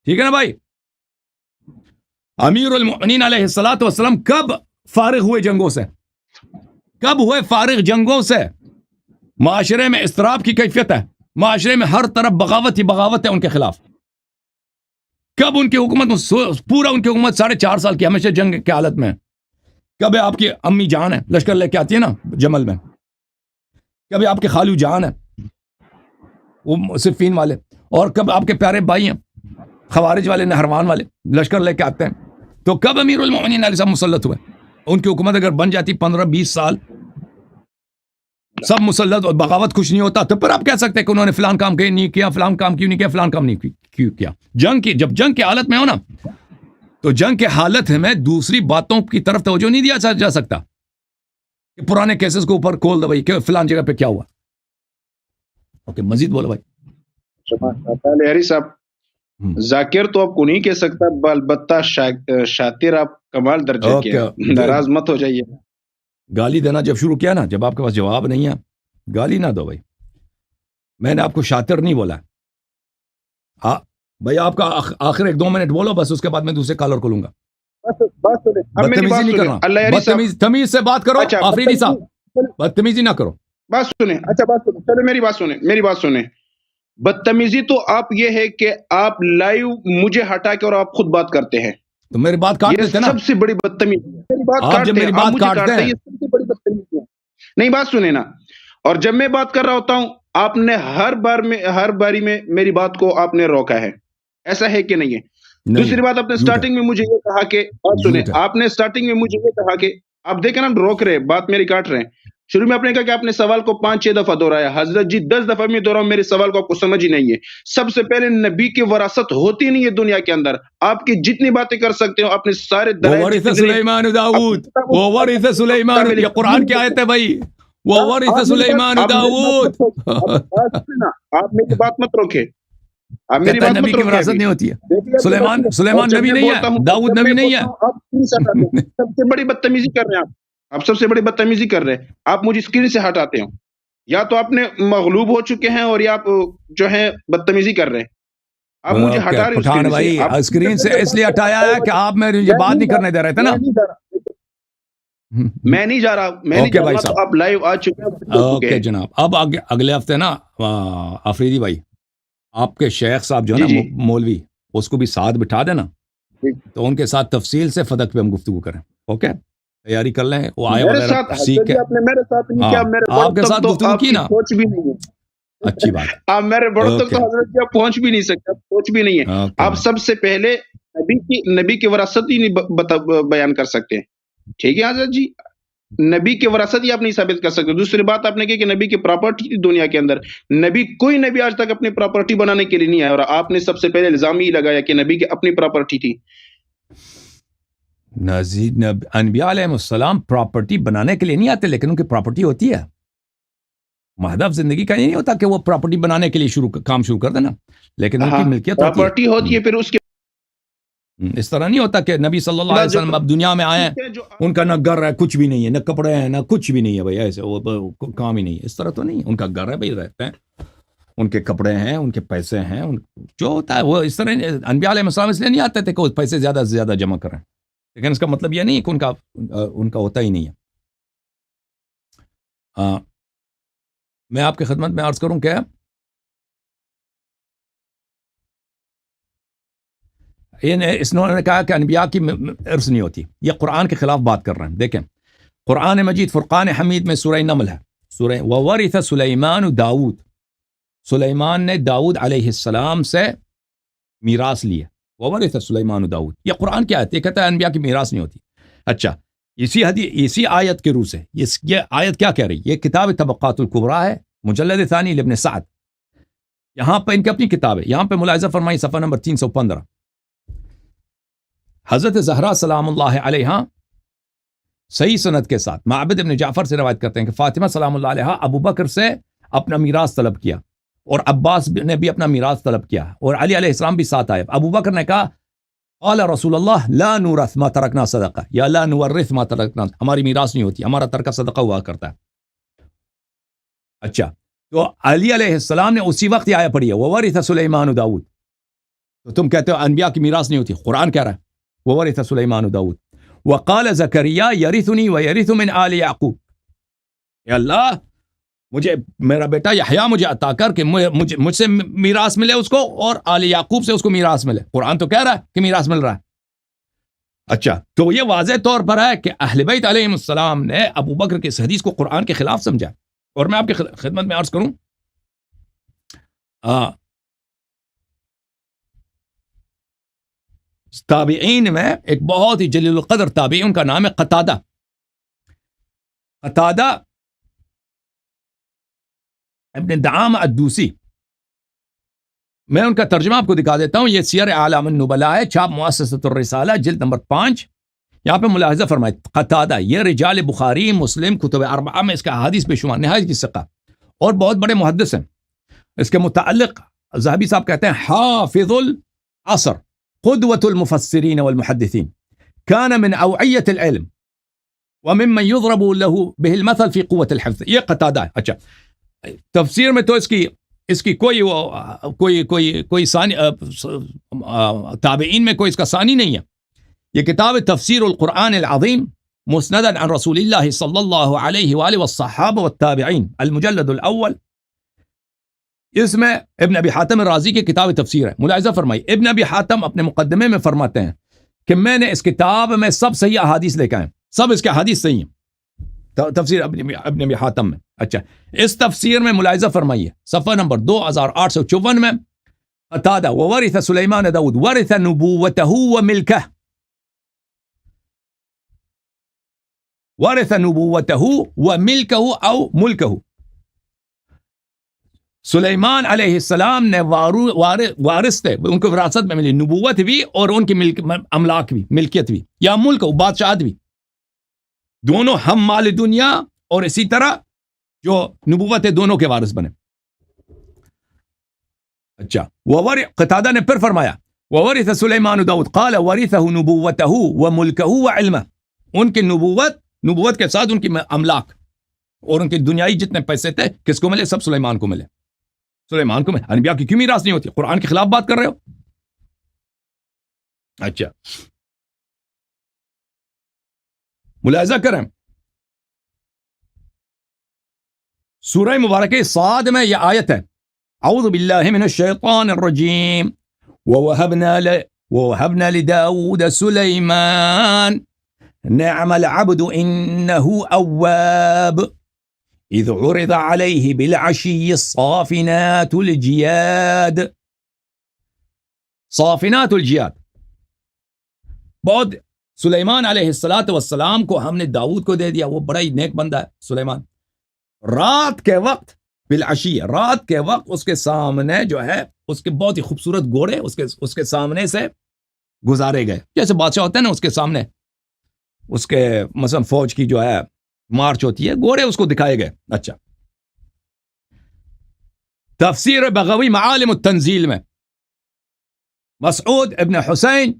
ٹھیک ہے نا بھائی. امیر المؤمنین علیہ الصلوۃ والسلام کب فارغ ہوئے جنگوں سے؟ کب ہوئے فارغ جنگوں سے؟ معاشرے میں اضطراب کی کیفیت ہے، معاشرے میں ہر طرف بغاوت ہی بغاوت ہے ان کے خلاف. کب ان کی حکومت، پورا ان کی حکومت 4.5 سال کی ہمیشہ جنگ کی حالت میں. کبھی آپ کی امی جان ہے، لشکر لے کے آتی ہے نا جمل میں. کبھی آپ کے خالو جان ہے، وہ صفین والے، اور کب آپ کے پیارے بھائی ہیں خوارج والے، نہروان والے، لشکر لے کے آتے ہیں. تو کب امیر المؤمنین علیہ السلام مسلط ہوئے؟ ان کی حکومت اگر بن جاتی 15-20 سال سب مسلط اور بغاوت کچھ نہیں ہوتا، تو پھر آپ کہہ سکتے ہیں کہ انہوں نے فلان کام نہیں کیا، فلان کام کیوں نہیں کیا، فلان کام نہیں کیوں کیا. جنگ کی، جب جنگ کی حالت میں ہو نا، تو جنگ کے حالت میں دوسری باتوں کی طرف توجہ نہیں دیا جا سکتا کہ پرانے کیسز کو اوپر کھول دو بھائی کہ فلان جگہ پہ کیا ہوا. اوکے مزید بولو بھائی. لہری صاحب، ذاکر تو آپ کو نہیں کہہ سکتا، البتہ شاطر آپ کمال درجے کے. ناراض مت ہو جائیے. گالی دینا جب شروع کیا نا، جب آپ کے پاس جواب نہیں ہے، گالی نہ دو بھائی. میں نے آپ کو شاطر نہیں بولا بھائی. آپ کا آخر 1-2 منٹ بولو بس، اس کے بعد میں دوسرے کالر کو لوں گا. بدتمیزی نہیں کرنا، تمیز سے بات کرو. آفریدی صاحب بدتمیزی نہ کرو. بات سنیں. اچھا بات سنیں، چلو میری بات سنیں. بدتمیزی تو آپ یہ ہے کہ آپ لائیو مجھے ہٹا کے اور آپ خود بات کرتے ہیں، تو میری بات کاٹ دیتے نا. سب سے بڑی بدتمیزی ہے. آپ جب میری بات کاٹتے ہیں، یہ سب سے بڑی بدتمیزی ہے. نہیں بات سنیں نا. اور جب میں بات کر رہا ہوتا ہوں، آپ نے ہر باری میں میری بات کو آپ نے روکا ہے. ایسا ہے کہ نہیں ہے؟ دوسری بات، آپ نے سٹارٹنگ میں مجھے یہ کہا کہ بات سنیں، آپ نے سٹارٹنگ میں مجھے یہ کہا کہ آپ دیکھیں نا روک رہے، بات میری کاٹ رہے ہیں. شروع میں آپ نے کہا کہ آپ نے سوال کو 5-6 دفعہ دہرایا. حضرت جی 10 دفعہ میں دہراؤں، میرے سوال کو آپ کو سمجھ ہی نہیں ہے. سب سے پہلے نبی کی وراثت ہوتی نہیں ہے دنیا کے اندر. آپ کی جتنی باتیں کر سکتے ہو اپنے سارے وورث سلیمان داؤد، وورث سلیمان، یہ قرآن کی آیت ہے بھائی. وورث سلیمان داؤد. آپ میری بات مت روکے. آپ میری بات نبی کی وراثت نہیں ہوتی ہے. سلیمان نبی نہیں ہے، داؤد نبی نہیں ہے. سب سے بڑی بدتمیزی کر رہے ہیں آپ سب سے بڑی بدتمیزی کر رہے ہیں. آپ مجھے اسکرین سے ہٹاتے ہو، یا تو آپ نے مغلوب ہو چکے ہیں، اور یا آپ جو ہے بدتمیزی کر رہے ہیں. آپ مجھے ہٹا رہے پٹھان بھائی اسکرین سے اس لیے ہٹایا ہے کہ آپ میرے یہ بات نہیں کرنے دے رہے تھے نا. میں نہیں جا رہا، تو آپ لائیو آ چکے ہیں. اوکے جناب. اب اگلے ہفتے نا آفریدی بھائی، آپ کے شیخ صاحب جو ہے نا مولوی، اس کو بھی ساتھ بٹھا دینا، تو ان کے ساتھ تفصیل سے فتح پہ ہم گفتگو کریں. اوکے تیاری کر لیں، وہ آئے میرے وغیرہ ساتھ سیکھ کے. آپ نے میرے ساتھ نہیں کیا، میرے آپ کے ساتھ گفتگو کی نا، پہنچ بھی نہیں ہے. اچھی بات. آپ میرے بڑوں تک تو حضرت جی آپ پہنچ بھی نہیں سکتے، پہنچ بھی نہیں ہے. آپ سب سے پہلے نبی کی وراثت ہی نہیں بیان کر سکتے. ٹھیک ہے حضرت جی، نبی کی وراثت ہی آپ نہیں ثابت کر سکتے. دوسری بات آپ نے کہی کہ نبی کی پراپرٹی تھی دنیا کے اندر. کوئی نبی آج تک اپنی پراپرٹی بنانے کے لیے نہیں آیا، اور آپ نے سب سے پہلے الزام ہی لگایا کہ نبی کی اپنی پراپرٹی تھی. انبیاء علیہ السلام پراپرٹی بنانے کے لیے نہیں آتے، لیکن ان کی پراپرٹی ہوتی ہے. مہدف زندگی کا یہ نہیں ہوتا کہ وہ پراپرٹی بنانے کے لیے کام شروع کر دینا، لیکن ان کی ملکیت پراپرٹی ہوتی ہے. پھر اس کے اس طرح نہیں ہوتا کہ نبی صلی اللہ علیہ وسلم اب دنیا میں آئے ہیں، ان کا نہ گھر ہے، کچھ بھی نہیں ہے، نہ کپڑے ہیں، نہ کچھ بھی نہیں ہے. بھائی ایسے وہ کام ہی نہیں ہے. اس طرح تو نہیں. ان کا گھر ہے، بھائی رہتے ہیں، ان کے کپڑے ہیں، ان کے پیسے ہیں، جو ہوتا ہے وہ اس طرح. انبیاء علیہ السلام اس لیے نہیں آتے تھے کہ وہ پیسے زیادہ سے زیادہ جمع کریں، لیکن اس کا مطلب یہ نہیں کہ ان کا ہوتا ہی نہیں ہے. میں آپ کی خدمت میں عرض کروں کہ انہوں نے کہا کہ انبیاء کی ارث نہیں ہوتی. یہ قرآن کے خلاف بات کر رہے ہیں. دیکھیں قرآن مجید فرقان حمید میں سورہ نمل ہے، سورہ وورث سلیمان داؤد. سلیمان نے داؤد علیہ السلام سے میراث لی ہے. وورث سلیمان داؤد، یہ قرآن کی آیت، یہ کہتا ہے انبیاء کی میراث نہیں ہوتی. اچھا، اسی آیت کے روح سے یہ آیت کیا کہہ رہی؟ یہ کتاب طبقات الکبریٰ ہے، مجلد ثانی لابن سعد. یہاں پہ ان کی اپنی کتاب ہے. یہاں پہ ملاحظہ فرمائی صفحہ نمبر 315. حضرت زہرا سلام اللہ علیہ صحیح سند کے ساتھ معبد ابن جعفر سے روایت کرتے ہیں کہ فاطمہ سلام اللہ علیہ ابو بکر سے اپنا میراث طلب کیا، اور عباس نے بھی اپنا میراث طلب کیا، اور علی علیہ السلام بھی ساتھ آئے. ابو بکر نے کہا قال رسول اللہ لا نورث ما ترکنا صدقہ، یا لا نورث ما ترکنا، ہماری میراث نہیں ہوتی، ہمارا ترکہ صدقہ ہوا کرتا ہے. اچھا، تو علی علیہ السلام نے اسی وقت یہ آیت پڑھی ہے وورث سلیمان داؤد. تو تم کہتے ہو انبیاء کی میراث نہیں ہوتی، قرآن کہہ رہا ہے وورث سلیمان داؤد. وقال زکریا یرثنی ویرث من آل یعقوب، یا اللہ مجھے میرا بیٹا یحییٰ مجھے عطا کر کہ مجھ سے میراث ملے اس کو، اور آل یعقوب سے اس کو میراث ملے. قرآن تو کہہ رہا ہے کہ میراث مل رہا ہے. اچھا، تو یہ واضح طور پر ہے کہ اہل بیت علیہم السلام نے ابو بکر کی اس حدیث کو قرآن کے خلاف سمجھا. اور میں آپ کی خدمت میں عرض کروں، تابعین میں ایک بہت ہی جلیل القدر تابعی، ان کا نام ہے قتادہ. قتادہ ابن دعامہ الدوسی. میں ان کا ترجمہ آپ کو دکھا دیتا ہوں. یہ سیر اعلام النبلاء ہے، چھاپ مؤسسۃ الرسالہ، جلد نمبر 5. یہاں پہ ملاحظہ فرمائے قتادہ یہ رجال بخاری مسلم کتب اربعہ میں اس کا حدیث بے شمار، نہایت کی ثقہ، اور بہت بڑے محدث ہیں. اس کے متعلق ذہبی صاحب کہتے ہیں حافظ العصر قدوة المفسرین والمحدثین، كان من اوعیة العلم وممن يضرب له به المثل في قوة الحفظ. یہ قتادہ ہے. اچھا، تفسیر میں تو اس کی کوئی ثانی، تابعین میں کوئی اس کا ثانی نہیں ہے. یہ کتاب تفسیر القرآن العظیم مسندا عن رسول اللہ صلی اللہ علیہ وآلہ والصحابہ والتابعین، المجلد الاول. اس میں ابن ابی حاتم الرازی کی کتاب تفسیر ہے. ملاحظہ فرمائی ابن ابی حاتم اپنے مقدمے میں فرماتے ہیں کہ میں نے اس کتاب میں سب صحیح احادیث لے کے آئے، سب اس کے حدیث صحیح ہیں، تفسیر ابن ابی حاتم میں. اچھا، اس تفسیر میں ملاحظہ فرمائیے صفحہ نمبر 2854 میں قتادہ وورث سلیمان داؤد ورث نبوته وملكه، ورث نبوته وملكه او ملكه. سلیمان علیہ السلام نے وارث تھے، ان کو وراثت میں ملی نبوت بھی اور ان کی املاک بھی، ملکیت بھی، یا ملک و بادشاہت بھی، دونوں ہم مال دنیا، اور اسی طرح جو نبوت ہے دونوں کے وارث بنے. اچھا، قتادہ نے پھر فرمایا وورث سلیمان داؤد قال ورثه نبوته وملكه وعلمه، ان کی نبوت کے ساتھ ان کی املاک اور ان کے دنیائی جتنے پیسے تھے کس کو ملے؟ سب سلیمان کو ملے. سلیمان کو ملے. انبیاء کی کیوں میراث نہیں ہوتی؟ قرآن کے خلاف بات کر رہے ہو. اچھا، ملاحظہ کریں سورہ مبارکہ صاد میں یہ آیت ہے اعوذ باللہ من الشیطان الرجیم ووهبنا لداود سلیمان نعم العبد انه اواب اذ عرض عليه بالعشي الصافنات الجياد. صافنات الجیاد، بہت سلیمان علیہ السلام کو ہم نے داؤد کو دے دیا، وہ بڑا ہی نیک بندہ ہے سلیمان. رات کے وقت بالعشی، رات کے وقت اس کے سامنے جو ہے اس کے بہت ہی خوبصورت گھوڑے اس کے سامنے سے گزارے گئے. جیسے بادشاہ ہوتے ہیں نا، اس کے سامنے اس کے مثلا فوج کی جو ہے مارچ ہوتی ہے، گھوڑے اس کو دکھائے گئے. اچھا، تفسیر بغوی معالم التنزیل میں مسعود ابن حسین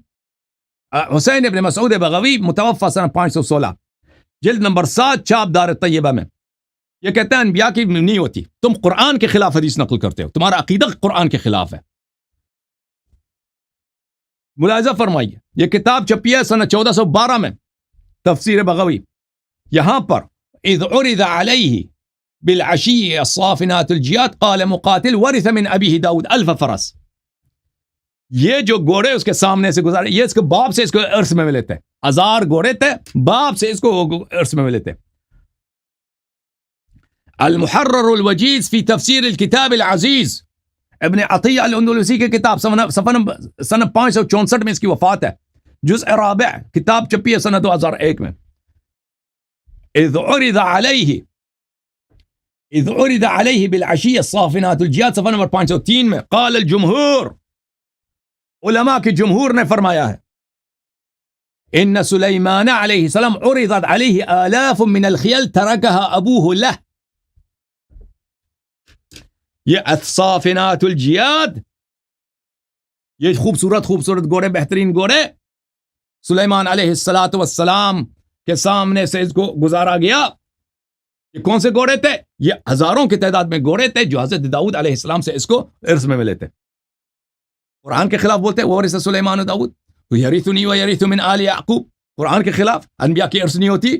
ابن مسعود بغوی متوفى سنہ 516، جلد نمبر 7، چاپ دار طیبہ میں، یہ کہتے ہیں انبیاء کی نہیں ہوتی، تم قرآن کے خلاف حدیث نقل کرتے ہو، تمہارا عقیدہ قرآن کے خلاف ہے. ملاحظہ فرمائیے، یہ کتاب چھپی ہے سنہ 1412 میں، تفسیر بغوی. یہاں پر اذ عرض علیہ بالعشی الصافنات الجیاد قال مقاتل ورث من ابیہ داؤد 1000 فرس. یہ جو گھوڑے اس کے سامنے سے گزارے، یہ اس کے باپ سے اس کو ارث میں ملے تھے. 1000 گھوڑے تھے، باپ سے اس کو ارث میں ملے تھے. المحرر الوجیز فی تفسیر الکتاب العزیز، ابن عطیہ الاندلسی کی کتاب، سنہ 564 میں اس کی وفات ہے. جزء رابع، کتاب چھپی ہے سنہ 2001 میں. اذ عرض علیہ بالعشی الصافنات الجیاد، صفحہ نمبر 503 میں. قال الجمہور، علماء کی جمہور نے فرمایا ہے، ان سلیمان علیہ السلام عرضت علیہ آلاف من الخیل ترکها ابوہ لہ. یہ الصافنات الجیاد، یہ خوبصورت گھوڑے، بہترین گھوڑے سلیمان علیہ السلام کے سامنے سے اس کو گزارا گیا. یہ کون سے گھوڑے تھے؟ یہ ہزاروں کی تعداد میں گھوڑے تھے جو حضرت داؤد علیہ السلام سے اس کو ارث میں ملے تھے. قرآن کے خلاف بولتے وارث سلیمان و داؤد یرثنی و یرث من آل یعقوب. قرآن کے خلاف، انبیاء کی ارث نہیں ہوتی.